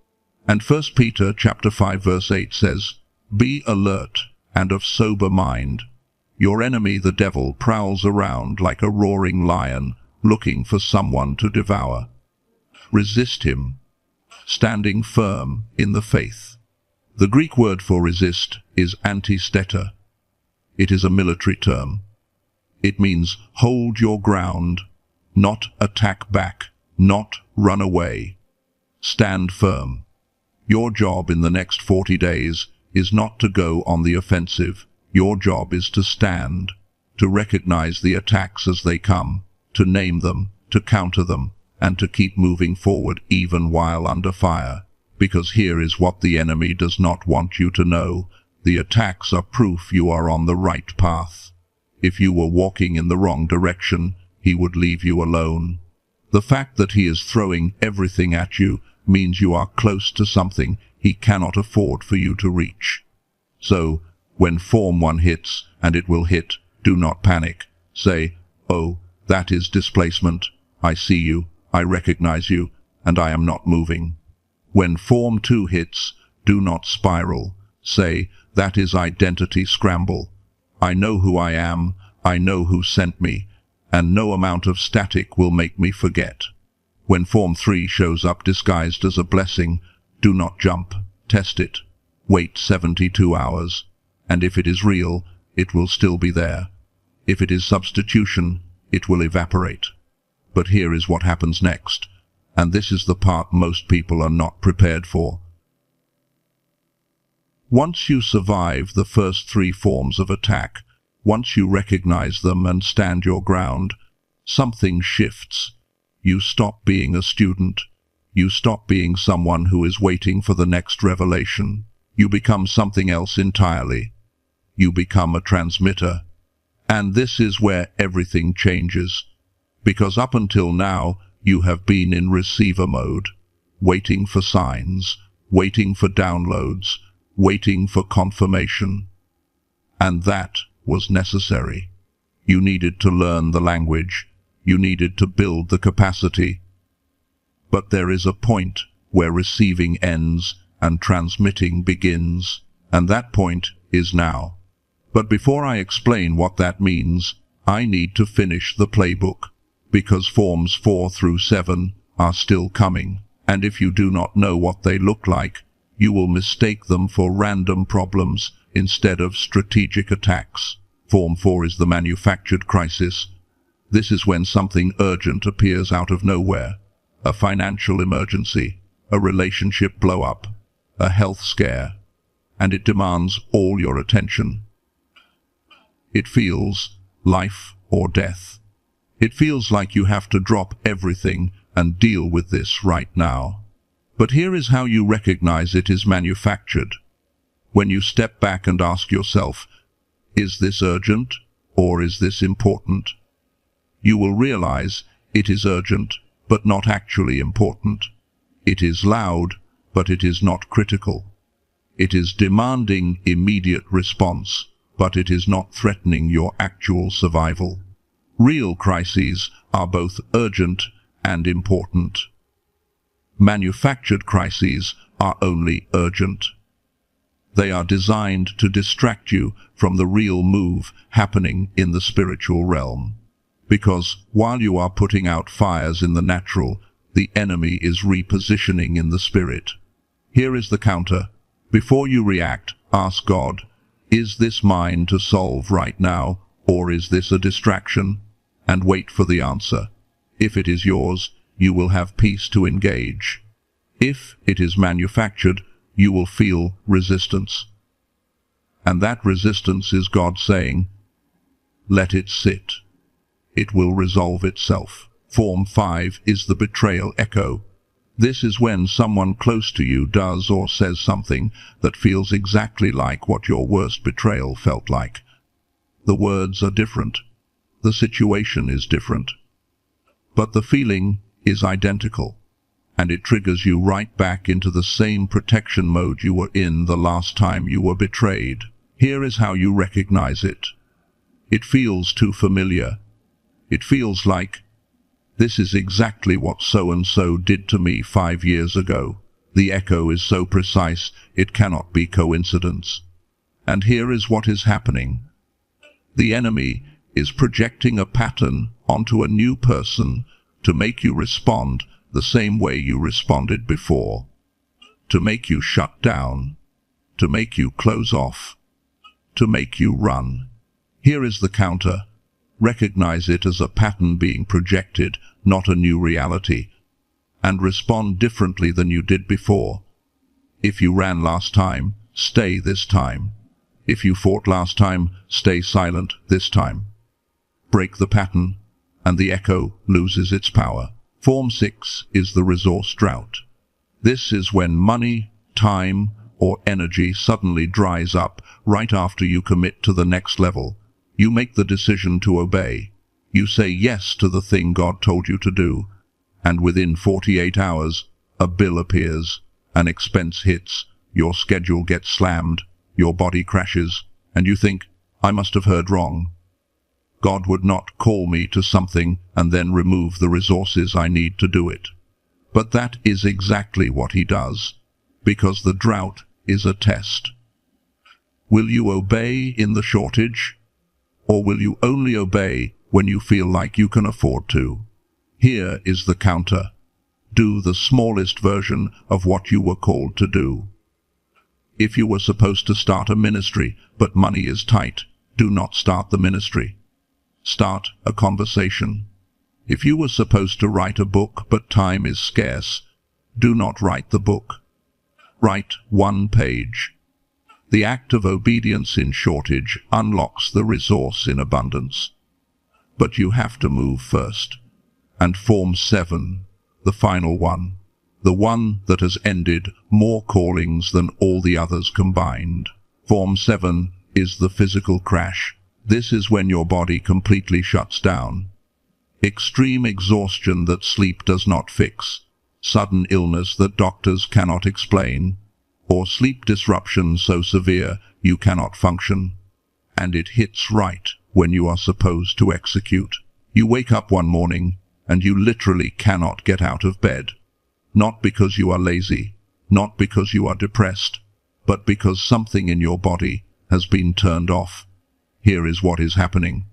And 1 Peter chapter 5 verse 8 says, "Be alert and of sober mind. Your enemy the devil prowls around like a roaring lion, looking for someone to devour. Resist him, standing firm in the faith." The Greek word for resist is antisteta. It is a military term. It means hold your ground, not attack back, not run away. Stand firm. Your job in the next 40 days is not to go on the offensive. Your job is to stand, to recognize the attacks as they come, to name them, to counter them, and to keep moving forward even while under fire. Because here is what the enemy does not want you to know. The attacks are proof you are on the right path. If you were walking in the wrong direction, he would leave you alone. The fact that he is throwing everything at you means you are close to something he cannot afford for you to reach. So, when Form 1 hits, and it will hit, do not panic. Say, "Oh, that is displacement. I see you, I recognize you, and I am not moving." When Form 2 hits, do not spiral. Say, "That is identity scramble. I know who I am, I know who sent me, and no amount of static will make me forget." When Form 3 shows up disguised as a blessing, do not jump, test it. Wait 72 hours, and if it is real, it will still be there. If it is substitution, it will evaporate. But here is what happens next, and this is the part most people are not prepared for. Once you survive the first 3 forms of attack, once you recognize them and stand your ground, something shifts. You stop being a student. You stop being someone who is waiting for the next revelation. You become something else entirely. You become a transmitter. And this is where everything changes. Because up until now, you have been in receiver mode, waiting for signs, waiting for downloads, waiting for confirmation. And that was necessary. You needed to learn the language. You needed to build the capacity. But there is a point where receiving ends and transmitting begins, and that point is now. But before I explain what that means, I need to finish the playbook, because Forms 4 through 7 are still coming, and if you do not know what they look like, you will mistake them for random problems instead of strategic attacks. Form 4 is the manufactured crisis. This is when something urgent appears out of nowhere. A financial emergency, a relationship blow-up, a health scare, and it demands all your attention. It feels life or death. It feels like you have to drop everything and deal with this right now. But here is how you recognize it is manufactured. When you step back and ask yourself, is this urgent or is this important? You will realize it is urgent, but not actually important. It is loud, but it is not critical. It is demanding immediate response, but it is not threatening your actual survival. Real crises are both urgent and important. Manufactured crises are only urgent. They are designed to distract you from the real move happening in the spiritual realm. Because while you are putting out fires in the natural, the enemy is repositioning in the spirit. Here is the counter. Before you react, ask God, is this mine to solve right now, or is this a distraction? And wait for the answer. If it is yours, you will have peace to engage. If it is manufactured, you will feel resistance. And that resistance is God saying, let it sit. It will resolve itself. Form 5 is the betrayal echo. This is when someone close to you does or says something that feels exactly like what your worst betrayal felt like. The words are different. The situation is different. But the feeling is identical, and it triggers you right back into the same protection mode you were in the last time you were betrayed. Here is how you recognize it. It feels too familiar. It feels like, this is exactly what so-and-so did to me 5 years ago. The echo is so precise, it cannot be coincidence. And here is what is happening. The enemy is projecting a pattern onto a new person to make you respond the same way you responded before, to make you shut down, to make you close off, to make you run. Here is the counter. Recognize it as a pattern being projected, not a new reality, and respond differently than you did before. If you ran last time, stay this time. If you fought last time, stay silent this time. Break the pattern, and the echo loses its power. Form 6 is the resource drought. This is when money, time, or energy suddenly dries up right after you commit to the next level. You make the decision to obey. You say yes to the thing God told you to do, and within 48 hours, a bill appears, an expense hits, your schedule gets slammed, your body crashes, and you think, I must have heard wrong. God would not call me to something and then remove the resources I need to do it. But that is exactly what he does, because the drought is a test. Will you obey in the shortage? Or will you only obey when you feel like you can afford to? Here is the counter. Do the smallest version of what you were called to do. If you were supposed to start a ministry, but money is tight, do not start the ministry. Start a conversation. If you were supposed to write a book, but time is scarce, do not write the book. Write 1 page. The act of obedience in shortage unlocks the resource in abundance. But you have to move first. And Form 7, the final one, the one that has ended more callings than all the others combined. Form 7 is the physical crash. This is when your body completely shuts down. Extreme exhaustion that sleep does not fix, sudden illness that doctors cannot explain, or sleep disruption so severe you cannot function. And it hits right when you are supposed to execute. You wake up one morning and you literally cannot get out of bed. Not because you are lazy, not because you are depressed, but because something in your body has been turned off. Here is what is happening.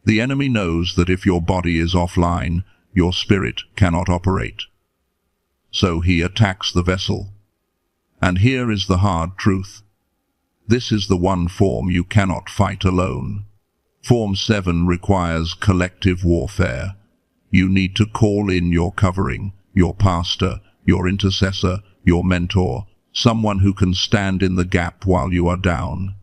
The enemy knows that if your body is offline, your spirit cannot operate. So he attacks the vessel. And here is the hard truth. This is the one form you cannot fight alone. Form 7 requires collective warfare. You need to call in your covering, your pastor, your intercessor, your mentor, someone who can stand in the gap while you are down.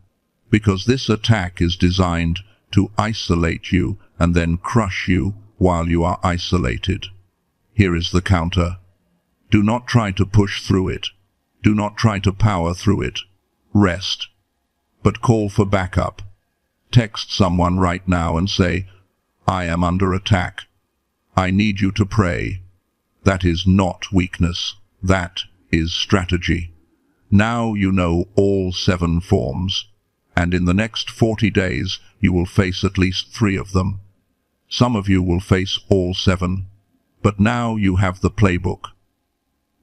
Because this attack is designed to isolate you and then crush you while you are isolated. Here is the counter. Do not try to push through it. Do not try to power through it. Rest. But call for backup. Text someone right now and say, I am under attack. I need you to pray. That is not weakness. That is strategy. Now you know all 7 forms, and in the next 40 days you will face at least 3 of them. Some of you will face all 7, but now you have the playbook.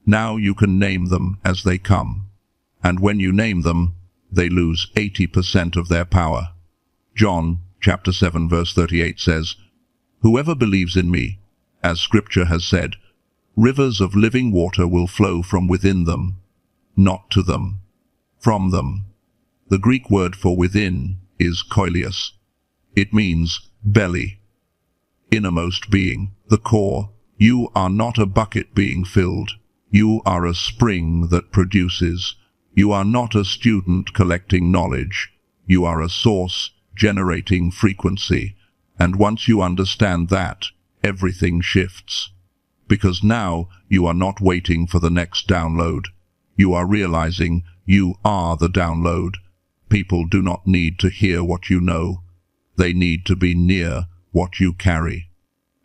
Now you can name them as they come, and when you name them, they lose 80% of their power. John chapter 7 verse 38 says, "Whoever believes in me, as Scripture has said, rivers of living water will flow from within them, not to them, from them." The Greek word for within is koilios. It means belly, innermost being, the core. You are not a bucket being filled. You are a spring that produces. You are not a student collecting knowledge. You are a source generating frequency. And once you understand that, everything shifts. Because now you are not waiting for the next download. You are realizing you are the download. People do not need to hear what you know. They need to be near what you carry.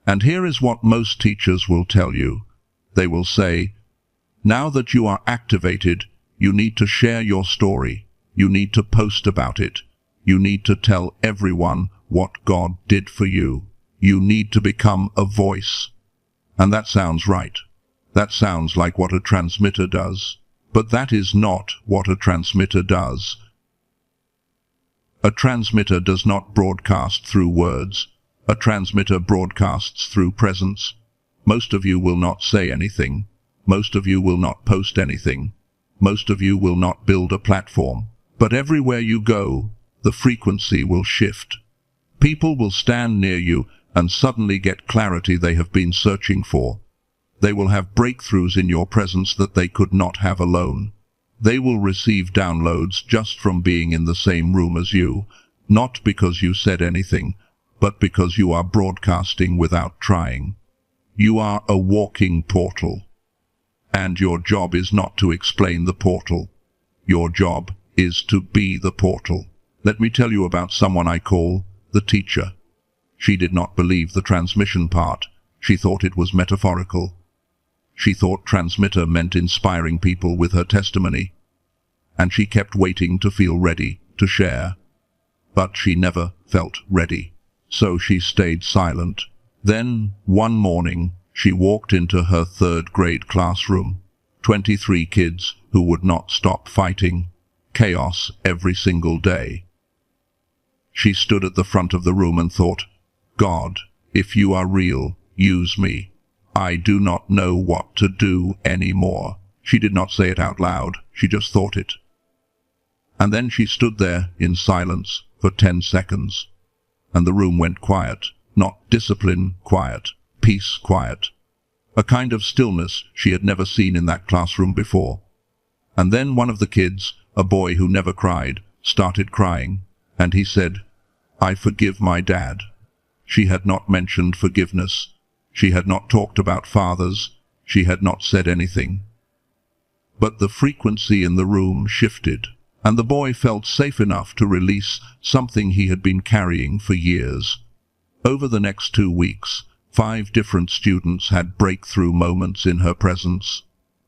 And here is what most teachers will tell you. They will say, now that you are activated, you need to share your story. You need to post about it. You need to tell everyone what God did for you. You need to become a voice. And that sounds right. That sounds like what a transmitter does. But that is not what a transmitter does. A transmitter does not broadcast through words. A transmitter broadcasts through presence. Most of you will not say anything. Most of you will not post anything. Most of you will not build a platform. But everywhere you go, the frequency will shift. People will stand near you and suddenly get clarity they have been searching for. They will have breakthroughs in your presence that they could not have alone. They will receive downloads just from being in the same room as you, not because you said anything, but because you are broadcasting without trying. You are a walking portal. And your job is not to explain the portal. Your job is to be the portal. Let me tell you about someone I call the teacher. She did not believe the transmission part. She thought it was metaphorical. She thought transmitter meant inspiring people with her testimony. And she kept waiting to feel ready to share. But she never felt ready. So she stayed silent. Then, one morning, she walked into her 3rd grade classroom. 23 kids who would not stop fighting. Chaos every single day. She stood at the front of the room and thought, God, if you are real, use me. I do not know what to do anymore. She did not say it out loud. She just thought it. And then she stood there in silence for 10 seconds. And the room went quiet. Not discipline quiet. Peace quiet. A kind of stillness she had never seen in that classroom before. And then one of the kids, a boy who never cried, started crying. And he said, I forgive my dad. She had not mentioned forgiveness. She had not talked about fathers. She had not said anything. But the frequency in the room shifted, and the boy felt safe enough to release something he had been carrying for years. Over the next 2 weeks, 5 different students had breakthrough moments in her presence.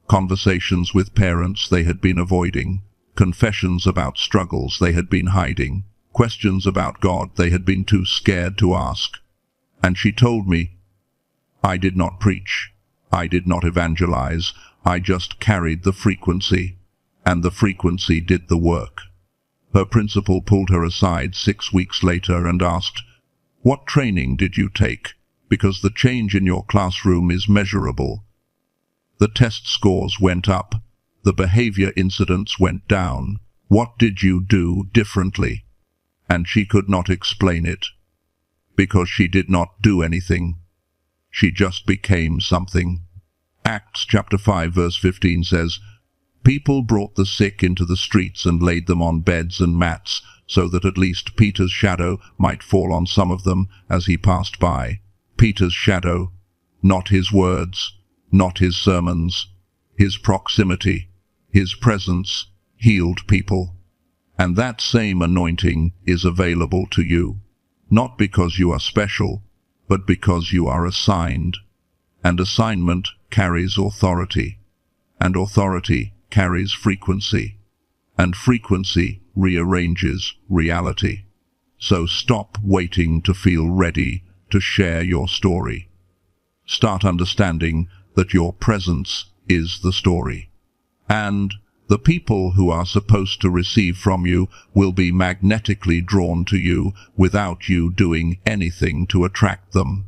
Conversations with parents they had been avoiding, confessions about struggles they had been hiding, questions about God they had been too scared to ask. And she told me, I did not preach. I did not evangelize. I just carried the frequency. And the frequency did the work. Her principal pulled her aside 6 weeks later and asked, what training did you take? Because the change in your classroom is measurable. The test scores went up. The behavior incidents went down. What did you do differently? And she could not explain it. Because she did not do anything. She just became something. Acts chapter 5 verse 15 says, people brought the sick into the streets and laid them on beds and mats, so that at least Peter's shadow might fall on some of them as he passed by. Peter's shadow, not his words, not his sermons. His proximity, his presence, healed people. And that same anointing is available to you, not because you are special, but because you are assigned. And assignment carries authority, and authority carries frequency, and frequency rearranges reality. So stop waiting to feel ready to share your story. Start understanding that your presence is the story. And the people who are supposed to receive from you will be magnetically drawn to you without you doing anything to attract them.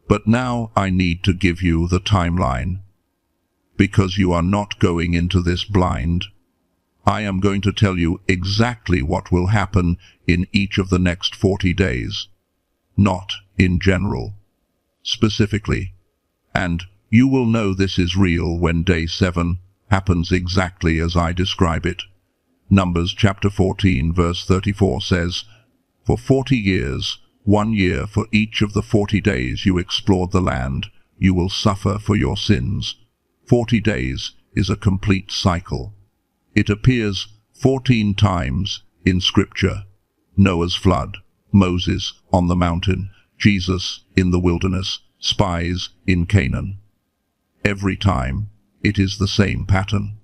But now I need to give you the timeline, because you are not going into this blind. I am going to tell you exactly what will happen in each of the next 40 days, not in general, specifically. And you will know this is real when day 7 happens exactly as I describe it. Numbers chapter 14 verse 34 says, "For 40 years, 1 year for each of the 40 days you explored the land, you will suffer for your sins." 40 days is a complete cycle. It appears 14 times in Scripture. Noah's flood, Moses on the mountain, Jesus in the wilderness, spies in Canaan. Every time, it is the same pattern.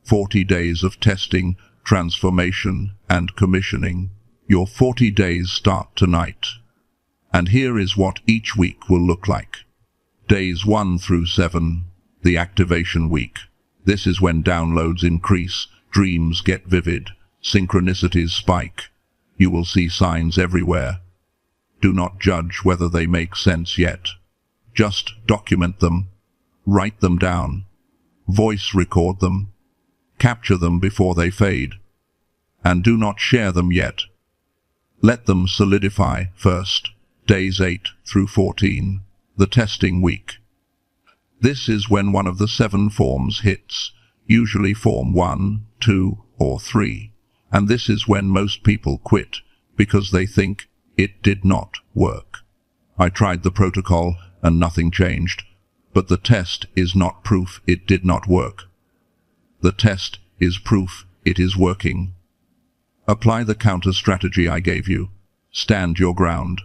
40 days of testing, transformation, and commissioning. Your 40 days start tonight. And here is what each week will look like. Days 1 through 7, the activation week. This is when downloads increase, dreams get vivid, synchronicities spike. You will see signs everywhere. Do not judge whether they make sense yet. Just document them. Write them down. Voice record them. Capture them before they fade. And do not share them yet. Let them solidify first. Days 8 through 14, the testing week. This is when one of the 7 forms hits, usually form 1, 2, or 3. And this is when most people quit, because they think it did not work. I tried the protocol and nothing changed. But the test is not proof it did not work. The test is proof it is working. Apply the counter strategy I gave you. Stand your ground.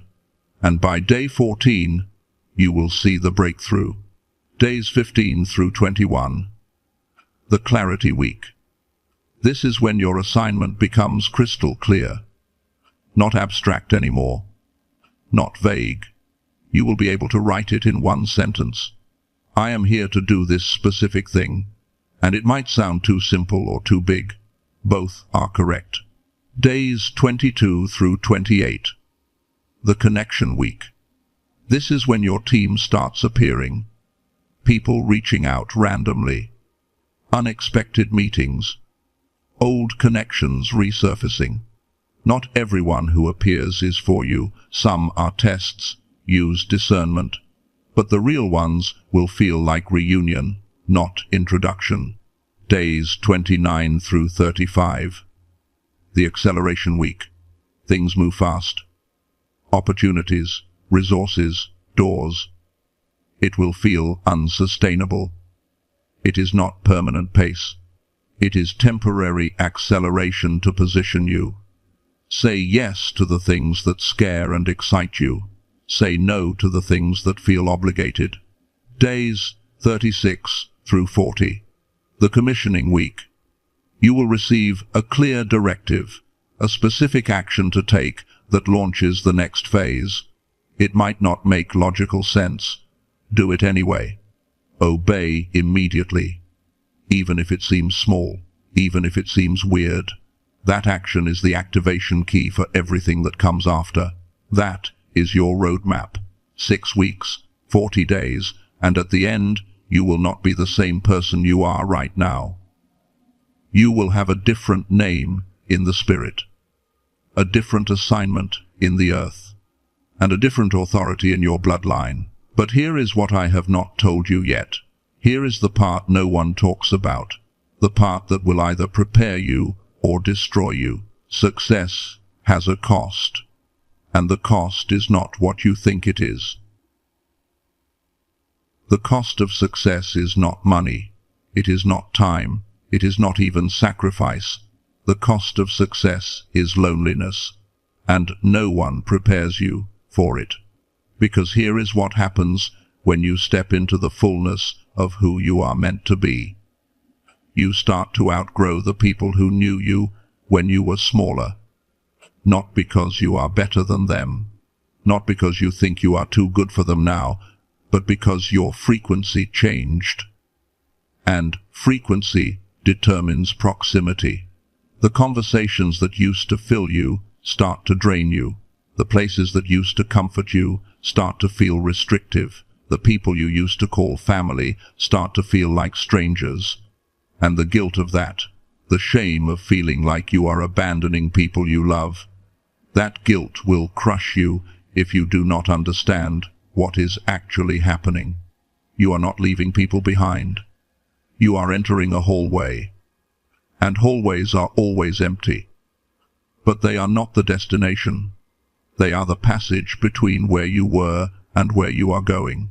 And by day 14, you will see the breakthrough. Days 15 through 21. The clarity week. This is when your assignment becomes crystal clear. Not abstract anymore. Not vague. You will be able to write it in one sentence. I am here to do this specific thing, and it might sound too simple or too big. Both are correct. Days 22 through 28. The connection week. This is when your team starts appearing. People reaching out randomly. Unexpected meetings. Old connections resurfacing. Not everyone who appears is for you. Some are tests. Use discernment. But the real ones will feel like reunion, not introduction. Days 29 through 35. The acceleration week. Things move fast. Opportunities, resources, doors. It will feel unsustainable. It is not permanent pace. It is temporary acceleration to position you. Say yes to the things that scare and excite you. Say no to the things that feel obligated. Days 36 through 40. The commissioning week. You will receive a clear directive, a specific action to take that launches the next phase. It might not make logical sense. Do it anyway. Obey immediately. Even if it seems small, even if it seems weird. That action is the activation key for everything that comes after. That is your roadmap. 6 weeks, 40 days, and at the end, you will not be the same person you are right now. You will have a different name in the spirit, a different assignment in the earth, and a different authority in your bloodline. But here is what I have not told you yet. Here is the part no one talks about, the part that will either prepare you or destroy you. Success has a cost, and the cost is not what you think it is. The cost of success is not money. It is not time. It is not even sacrifice. The cost of success is loneliness, and no one prepares you for it. Because here is what happens when you step into the fullness of who you are meant to be. You start to outgrow the people who knew you when you were smaller. Not because you are better than them, not because you think you are too good for them now, but because your frequency changed. And frequency determines proximity. The conversations that used to fill you start to drain you. The places that used to comfort you start to feel restrictive. The people you used to call family start to feel like strangers. And the guilt of that, the shame of feeling like you are abandoning people you love, that guilt will crush you if you do not understand what is actually happening. You are not leaving people behind. You are entering a hallway. And hallways are always empty. But they are not the destination. They are the passage between where you were and where you are going.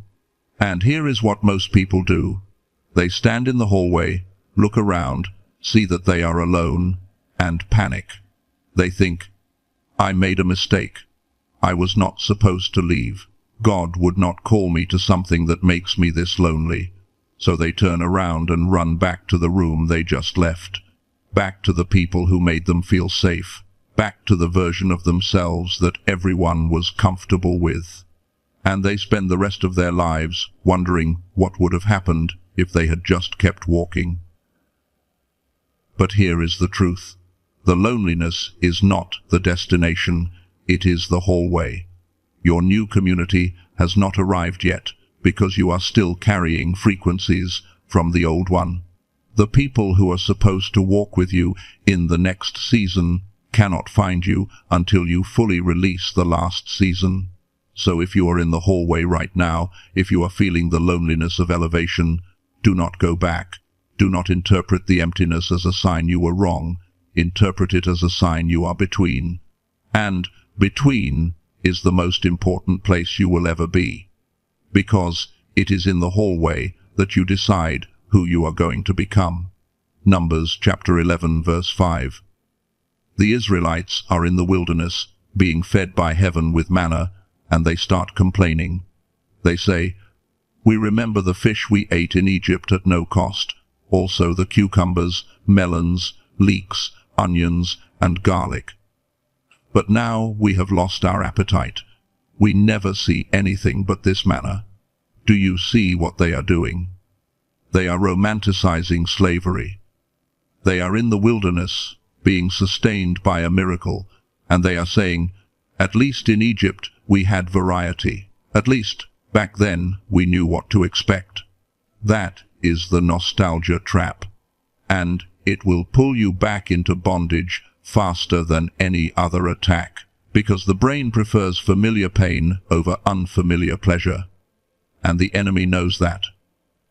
And here is what most people do. They stand in the hallway, look around, see that they are alone, and panic. They think, I made a mistake. I was not supposed to leave. God would not call me to something that makes me this lonely. So they turn around and run back to the room they just left, back to the people who made them feel safe, back to the version of themselves that everyone was comfortable with. And they spend the rest of their lives wondering what would have happened if they had just kept walking. But here is the truth. The loneliness is not the destination, it is the hallway. Your new community has not arrived yet because you are still carrying frequencies from the old one. The people who are supposed to walk with you in the next season cannot find you until you fully release the last season. So if you are in the hallway right now, if you are feeling the loneliness of elevation, do not go back. Do not interpret the emptiness as a sign you were wrong. Interpret it as a sign you are between. And between is the most important place you will ever be. Because it is in the hallway that you decide who you are going to become. Numbers chapter 11 verse 5. The Israelites are in the wilderness, being fed by heaven with manna, and they start complaining. They say, we remember the fish we ate in Egypt at no cost, also the cucumbers, melons, leeks, onions, and garlic. But now we have lost our appetite. We never see anything but this manna. Do you see what they are doing? They are romanticizing slavery. They are in the wilderness, being sustained by a miracle, and they are saying, at least in Egypt we had variety. At least back then we knew what to expect. That is the nostalgia trap, and it will pull you back into bondage faster than any other attack, because the brain prefers familiar pain over unfamiliar pleasure. And the enemy knows that.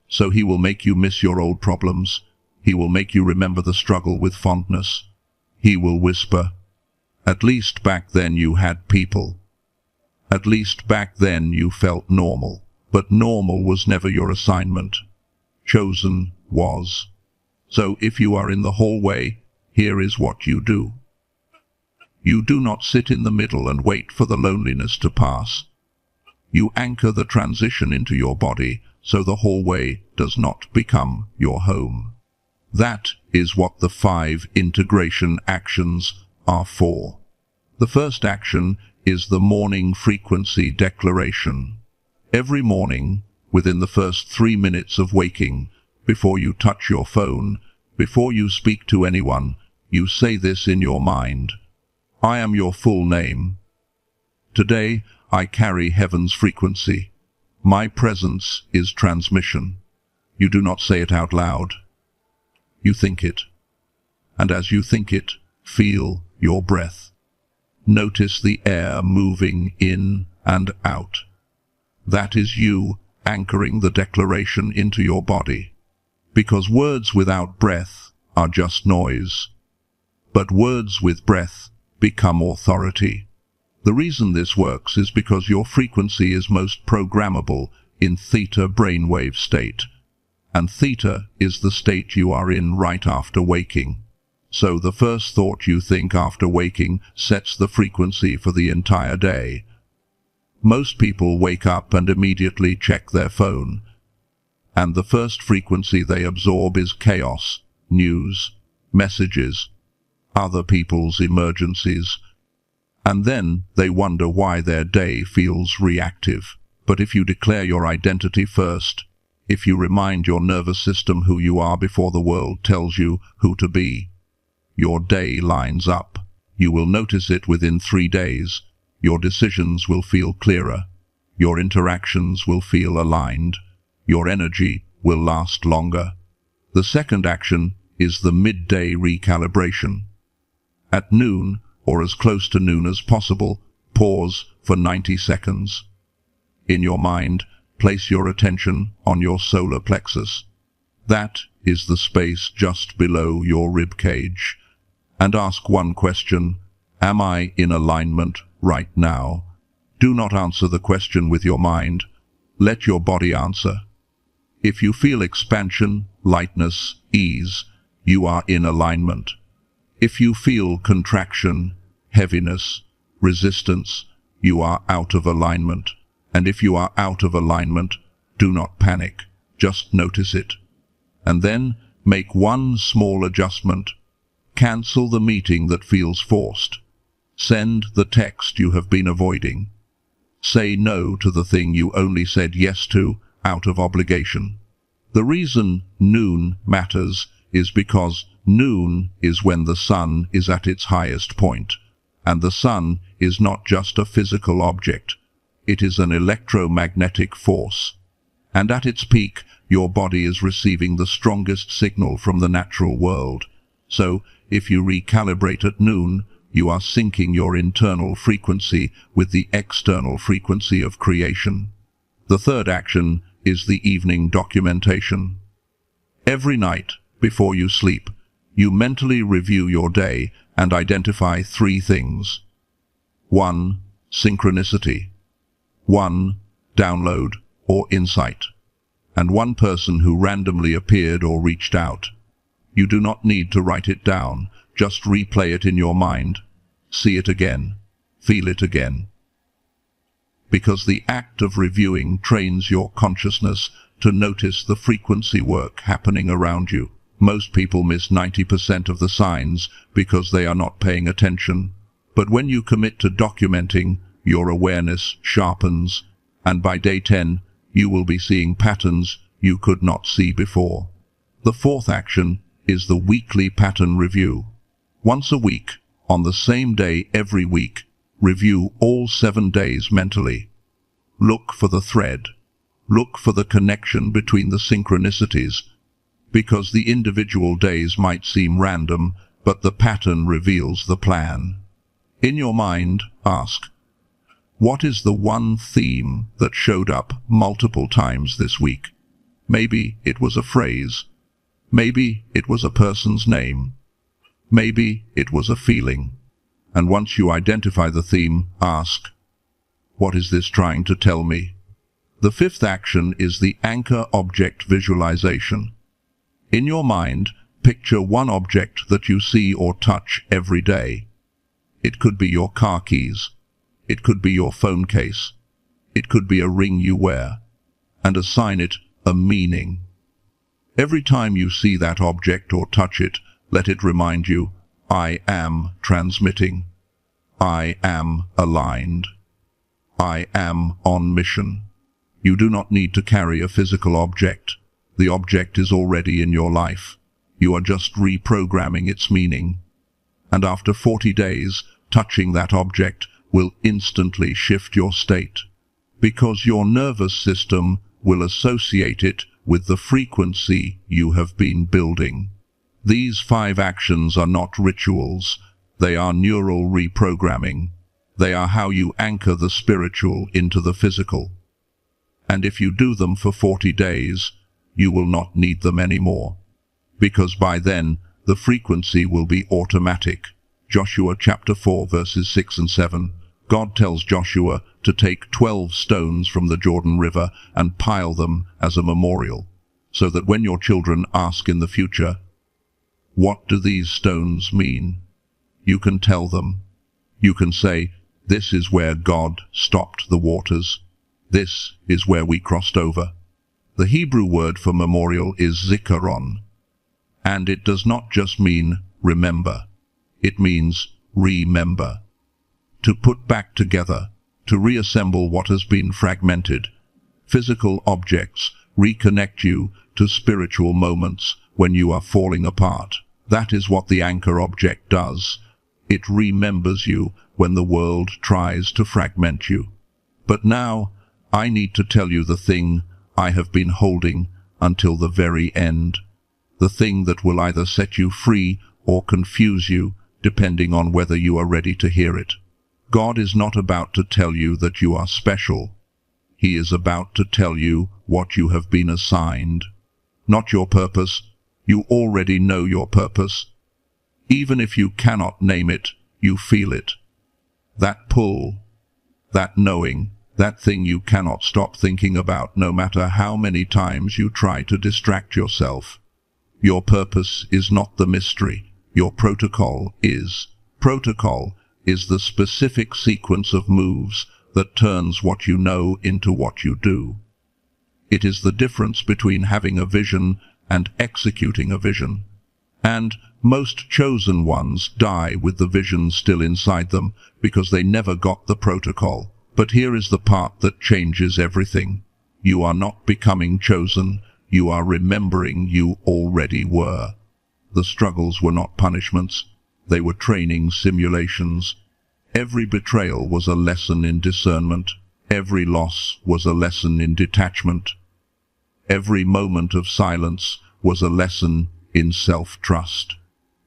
So he will make you miss your old problems. He will make you remember the struggle with fondness. He will whisper, at least back then you had people. At least back then you felt normal. But normal was never your assignment. Chosen was. So if you are in the hallway, here is what you do. You do not sit in the middle and wait for the loneliness to pass. You anchor the transition into your body so the hallway does not become your home. That is what the 5 integration actions are for. The first action is the morning frequency declaration. Every morning, within the first 3 minutes of waking, before you touch your phone, before you speak to anyone, you say this in your mind. I am your full name. Today, I carry heaven's frequency. My presence is transmission. You do not say it out loud. You think it. And as you think it, feel your breath. Notice the air moving in and out. That is you anchoring the declaration into your body. Because words without breath are just noise. But words with breath become authority. The reason this works is because your frequency is most programmable in theta brainwave state. And theta is the state you are in right after waking. So the first thought you think after waking sets the frequency for the entire day. Most people wake up and immediately check their phone. And the first frequency they absorb is chaos, news, messages, other people's emergencies, and then they wonder why their day feels reactive. But if you declare your identity first, if you remind your nervous system who you are before the world tells you who to be, your day lines up. You will notice it within 3 days. Your decisions will feel clearer. Your interactions will feel aligned. Your energy will last longer. The second action is the midday recalibration. At noon, or as close to noon as possible, pause for 90 seconds. In your mind, place your attention on your solar plexus. That is the space just below your rib cage. And ask one question: am I in alignment right now? Do not answer the question with your mind. Let your body answer. If you feel expansion, lightness, ease, you are in alignment. If you feel contraction, heaviness, resistance, you are out of alignment. And if you are out of alignment, do not panic. Just notice it. And then make one small adjustment. Cancel the meeting that feels forced. Send the text you have been avoiding. Say no to the thing you only said yes to out of obligation. The reason noon matters is because noon is when the sun is at its highest point, and the sun is not just a physical object. It is an electromagnetic force, and at its peak, your body is receiving the strongest signal from the natural world. So, if you recalibrate at noon, you are syncing your internal frequency with the external frequency of creation. The third action is the evening documentation. Every night, before you sleep, you mentally review your day and identify 3 things. 1. Synchronicity. 1. Download or insight. And 1 person who randomly appeared or reached out. You do not need to write it down, just replay it in your mind. See it again. Feel it again. Because the act of reviewing trains your consciousness to notice the frequency work happening around you. Most people miss 90% of the signs because they are not paying attention. But when you commit to documenting, your awareness sharpens, and by day 10, you will be seeing patterns you could not see before. The fourth action is the weekly pattern review. Once a week, on the same day every week, review all 7 days mentally. Look for the thread. Look for the connection between the synchronicities, because the individual days might seem random, but the pattern reveals the plan. In your mind, ask, what is the one theme that showed up multiple times this week? Maybe it was a phrase. Maybe it was a person's name. Maybe it was a feeling. And once you identify the theme, ask, what is this trying to tell me? The fifth action is the anchor object visualization. In your mind, picture one object that you see or touch every day. It could be your car keys. It could be your phone case. It could be a ring you wear. And assign it a meaning. Every time you see that object or touch it, let it remind you, I am transmitting. I am aligned. I am on mission. You do not need to carry a physical object. The object is already in your life. You are just reprogramming its meaning. And after 40 days, touching that object will instantly shift your state, because your nervous system will associate it with the frequency you have been building. These 5 actions are not rituals. They are neural reprogramming. They are how you anchor the spiritual into the physical. And if you do them for 40 days, you will not need them anymore, because by then the frequency will be automatic. Joshua chapter 4 verses 6 and 7. God tells Joshua to take 12 stones from the Jordan River and pile them as a memorial, so that when your children ask in the future, what do these stones mean? You can tell them. You can say, this is where God stopped the waters. This is where we crossed over. The Hebrew word for memorial is zikaron, And it does not just mean remember. It means remember. To put back together, to reassemble what has been fragmented. Physical objects reconnect you to spiritual moments when you are falling apart. That is what the anchor object does. It remembers you when the world tries to fragment you. But now, I need to tell you the thing I have been holding until the very end. The thing that will either set you free or confuse you, depending on whether you are ready to hear it. God is not about to tell you that you are special. He is about to tell you what you have been assigned. Not your purpose. You already know your purpose. Even if you cannot name it, you feel it. That pull, that knowing, that thing you cannot stop thinking about no matter how many times you try to distract yourself. Your purpose is not the mystery. Your protocol is. Protocol is the specific sequence of moves that turns what you know into what you do. It is the difference between having a vision and executing a vision. And most chosen ones die with the vision still inside them because they never got the protocol. But here is the part that changes everything. You are not becoming chosen. You are remembering you already were. The struggles were not punishments. They were training simulations. Every betrayal was a lesson in discernment. Every loss was a lesson in detachment. Every moment of silence was a lesson in self-trust.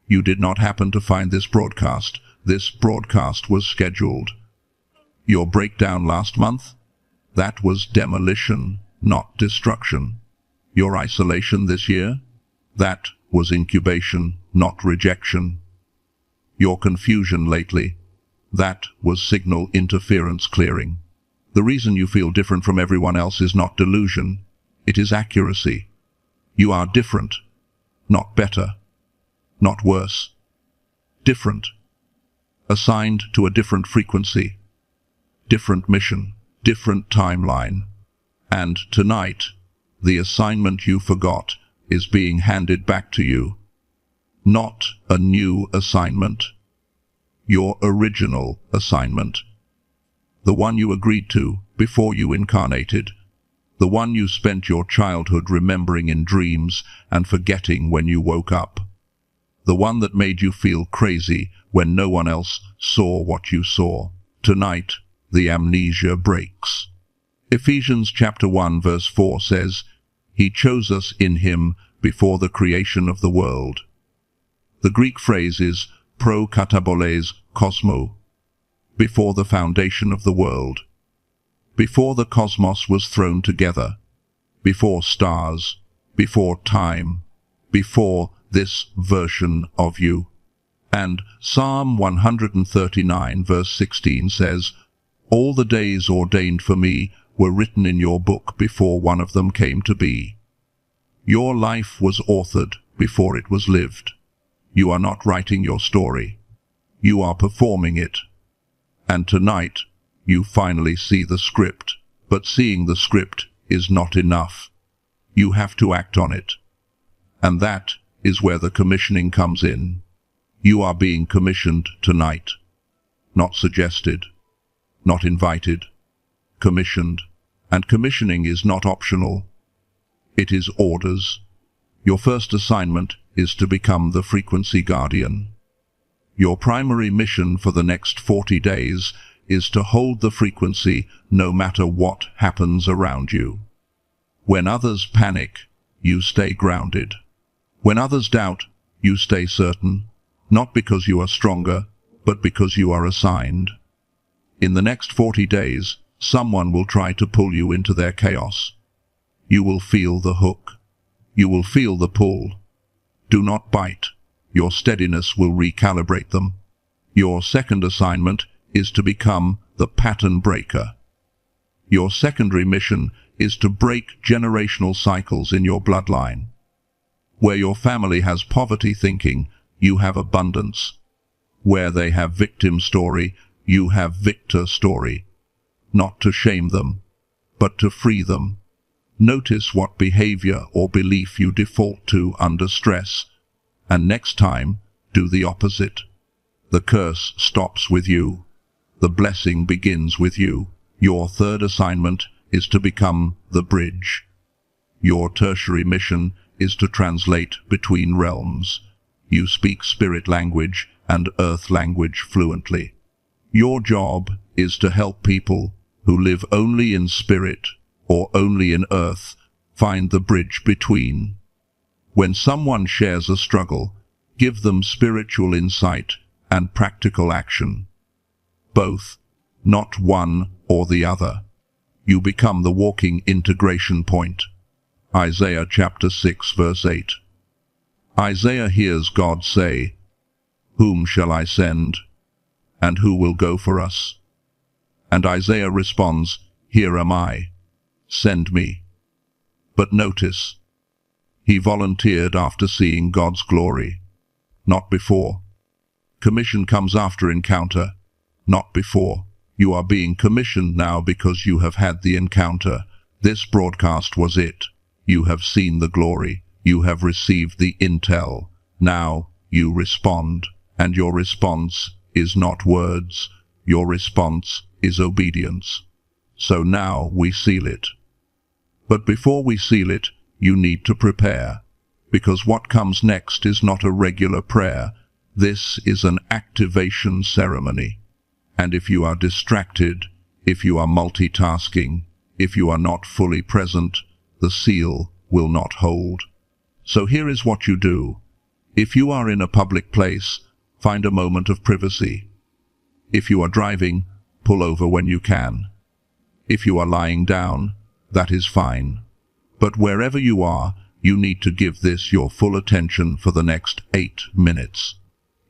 You did not happen to find this broadcast. This broadcast was scheduled. Your breakdown last month? That was demolition, not destruction. Your isolation this year? That was incubation, not rejection. Your confusion lately? That was signal interference clearing. The reason you feel different from everyone else is not delusion. It is accuracy. You are different, not better, not worse. Different. Assigned to a different frequency, different mission, different timeline. And tonight, the assignment you forgot is being handed back to you. Not a new assignment. Your original assignment. The one you agreed to before you incarnated. The one you spent your childhood remembering in dreams and forgetting when you woke up. The one that made you feel crazy when no one else saw what you saw. Tonight, the amnesia breaks. Ephesians chapter 1 verse 4 says, He chose us in Him before the creation of the world. The Greek phrase is pro kataboles kosmo, before the foundation of the world. Before the cosmos was thrown together, before stars, before time, before this version of you. And Psalm 139 verse 16 says, All the days ordained for me were written in your book before one of them came to be. Your life was authored before it was lived. You are not writing your story. You are performing it. And tonight, you finally see the script. But seeing the script is not enough. You have to act on it. And that is where the commissioning comes in. You are being commissioned tonight. Not suggested. Not invited. Commissioned. And commissioning is not optional. It is orders. Your first assignment is to become the frequency guardian. Your primary mission for the next 40 days is to hold the frequency no matter what happens around you. When others panic, you stay grounded. When others doubt, you stay certain, not because you are stronger, but because you are assigned. In the next 40 days, someone will try to pull you into their chaos. You will feel the hook. You will feel the pull. Do not bite. Your steadiness will recalibrate them. Your second assignment is to become the pattern breaker. Your secondary mission is to break generational cycles in your bloodline. Where your family has poverty thinking, you have abundance. Where they have victim story, you have victor story. Not to shame them, but to free them. Notice what behavior or belief you default to under stress. and next time, do the opposite. The curse stops with you. The blessing begins with you. Your third assignment is to become the bridge. Your tertiary mission is to translate between realms. You speak spirit language and earth language fluently. Your job is to help people who live only in spirit or only in earth find the bridge between. When someone shares a struggle, give them spiritual insight and practical action. Both, not one or the other. You become the walking integration point. Isaiah chapter 6 verse 8. Isaiah hears God say, "Whom shall I send? And who will go for us?" And Isaiah responds, "Here am I. Send me." But notice, he volunteered after seeing God's glory, not before. Commission comes after encounter, not before. You are being commissioned now because you have had the encounter. This broadcast was it. You have seen the glory. You have received the intel. Now you respond, and your response is not words. Your response is obedience. So now we seal it. But before we seal it, you need to prepare, because what comes next is not a regular prayer. This is an activation ceremony. And if you are distracted, if you are multitasking, if you are not fully present, the seal will not hold. So here is what you do. If you are in a public place, find a moment of privacy. If you are driving, pull over when you can. If you are lying down, that is fine. But wherever you are, you need to give this your full attention for the next 8 minutes.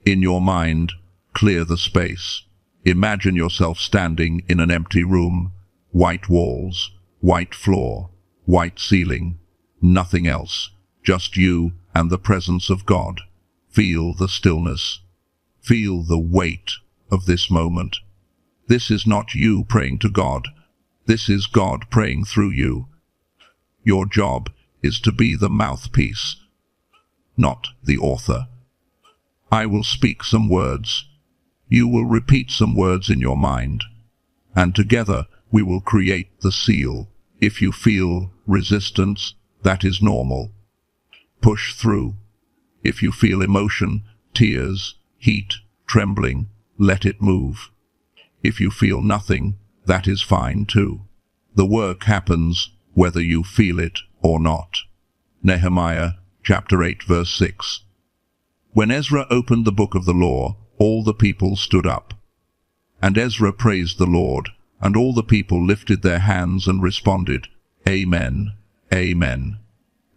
In your mind, clear the space. Imagine yourself standing in an empty room. White walls, white floor, white ceiling. Nothing else. Just you and the presence of God. Feel the stillness. Feel the weight of this moment. This is not you praying to God. This is God praying through you. Your job is to be the mouthpiece, not the author. I will speak some words. You will repeat some words in your mind, and together we will create the seal. If you feel resistance, that is normal. Push through. If you feel emotion, tears, heat, trembling, let it move. If you feel nothing, that is fine too. The work happens whether you feel it or not. Nehemiah chapter 8 verse 6. When Ezra opened the book of the law, all the people stood up. And Ezra praised the Lord, and all the people lifted their hands and responded, "Amen, Amen."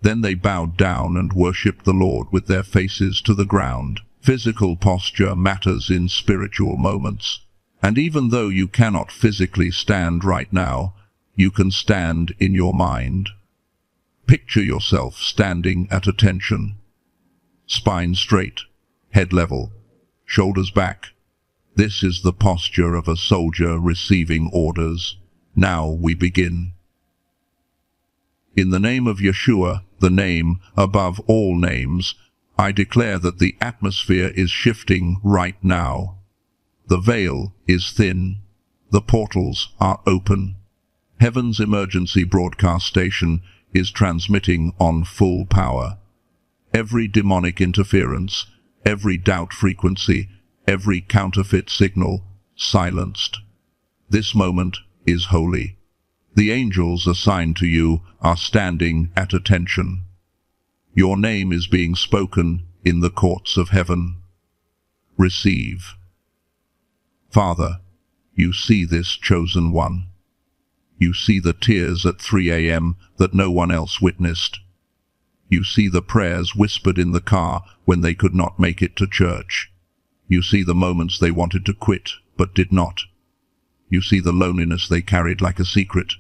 Then they bowed down and worshipped the Lord with their faces to the ground. Physical posture matters in spiritual moments. And even though you cannot physically stand right now, you can stand in your mind. Picture yourself standing at attention. Spine straight, head level, shoulders back. This is the posture of a soldier receiving orders. Now we begin. In the name of Yeshua, the name above all names, I declare that the atmosphere is shifting right now. The veil is thin. The portals are open. Heaven's emergency broadcast station is transmitting on full power. Every demonic interference, every doubt frequency, every counterfeit signal, silenced. This moment is holy. The angels assigned to you are standing at attention. Your name is being spoken in the courts of heaven. Receive. Father, you see this chosen one. You see the tears at 3 a.m. that no one else witnessed. You see the prayers whispered in the car when they could not make it to church. You see the moments they wanted to quit but did not. You see the loneliness they carried like a secret.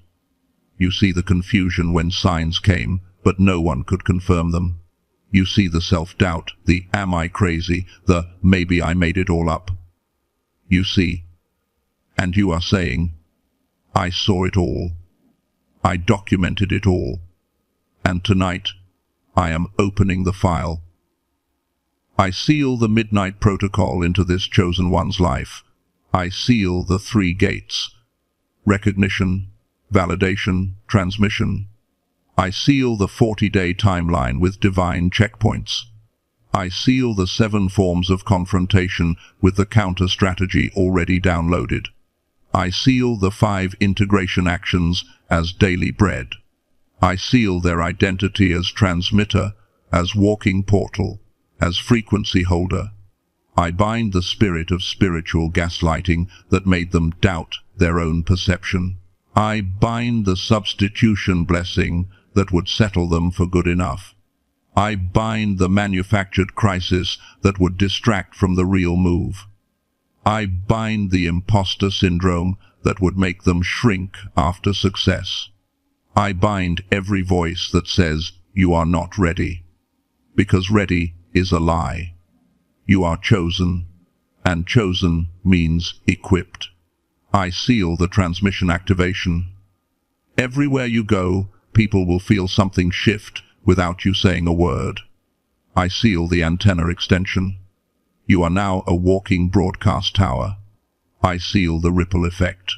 You see the confusion when signs came, but no one could confirm them. You see the self-doubt, the "am I crazy?" the "maybe I made it all up." You see, and you are saying, "I saw it all. I documented it all. And tonight, I am opening the file." I seal the midnight protocol into this chosen one's life. I seal the 3 gates: recognition, validation, transmission. I seal the 40-day timeline with divine checkpoints. I seal the 7 forms of confrontation with the counter-strategy already downloaded. I seal the 5 integration actions as daily bread. I seal their identity as transmitter, as walking portal, as frequency holder. I bind the spirit of spiritual gaslighting that made them doubt their own perception. I bind the substitution blessing that would settle them for good enough. I bind the manufactured crisis that would distract from the real move. I bind the imposter syndrome that would make them shrink after success. I bind every voice that says, "You are not ready," because ready is a lie. You are chosen, and chosen means equipped. I seal the transmission activation. Everywhere you go, people will feel something shift without you saying a word. I seal the antenna extension. You are now a walking broadcast tower. I seal the ripple effect.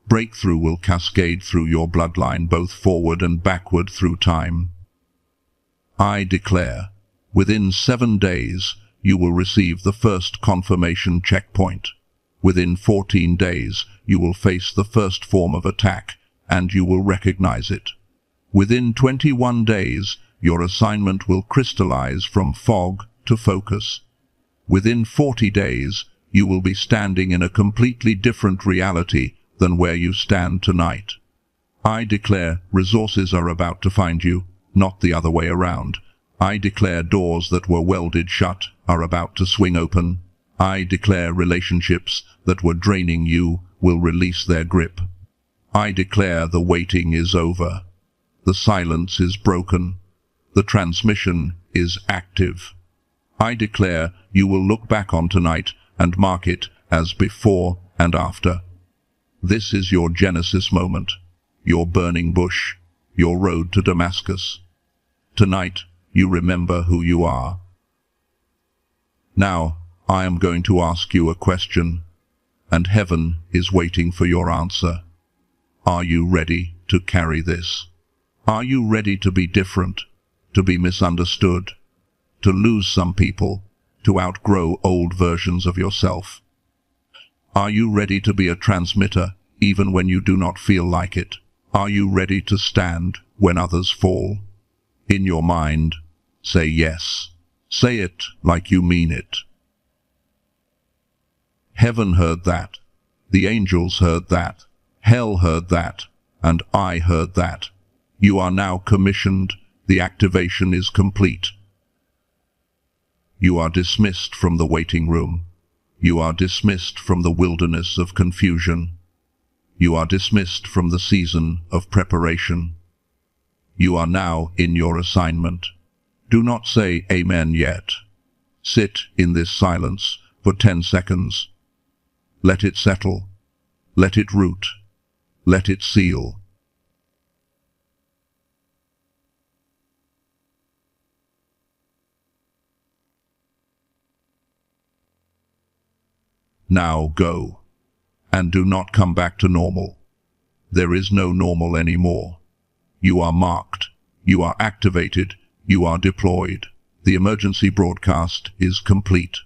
Breakthrough will cascade through your bloodline, both forward and backward through time. I declare, within 7 days, you will receive the first confirmation checkpoint. Within 14 days, you will face the first form of attack, and you will recognize it. Within 21 days, your assignment will crystallize from fog to focus. Within 40 days, you will be standing in a completely different reality than where you stand tonight. I declare resources are about to find you, not the other way around. I declare doors that were welded shut are about to swing open. I declare relationships that were draining you will release their grip. I declare the waiting is over. The silence is broken. The transmission is active. I declare you will look back on tonight and mark it as before and after. This is your Genesis moment, your burning bush, your road to Damascus. Tonight, you remember who you are. Now, I am going to ask you a question, and heaven is waiting for your answer. Are you ready to carry this? Are you ready to be different, to be misunderstood, to lose some people, to outgrow old versions of yourself? Are you ready to be a transmitter even when you do not feel like it? Are you ready to stand when others fall? In your mind, say yes. Say it like you mean it. Heaven heard that. The angels heard that. Hell heard that. And I heard that. You are now commissioned. The activation is complete. You are dismissed from the waiting room. You are dismissed from the wilderness of confusion. You are dismissed from the season of preparation. You are now in your assignment. Do not say amen yet. Sit in this silence for 10 seconds. Let it settle. Let it root. Let it seal. Now go, and do not come back to normal. There is no normal anymore. You are marked, you are activated, you are deployed. The emergency broadcast is complete.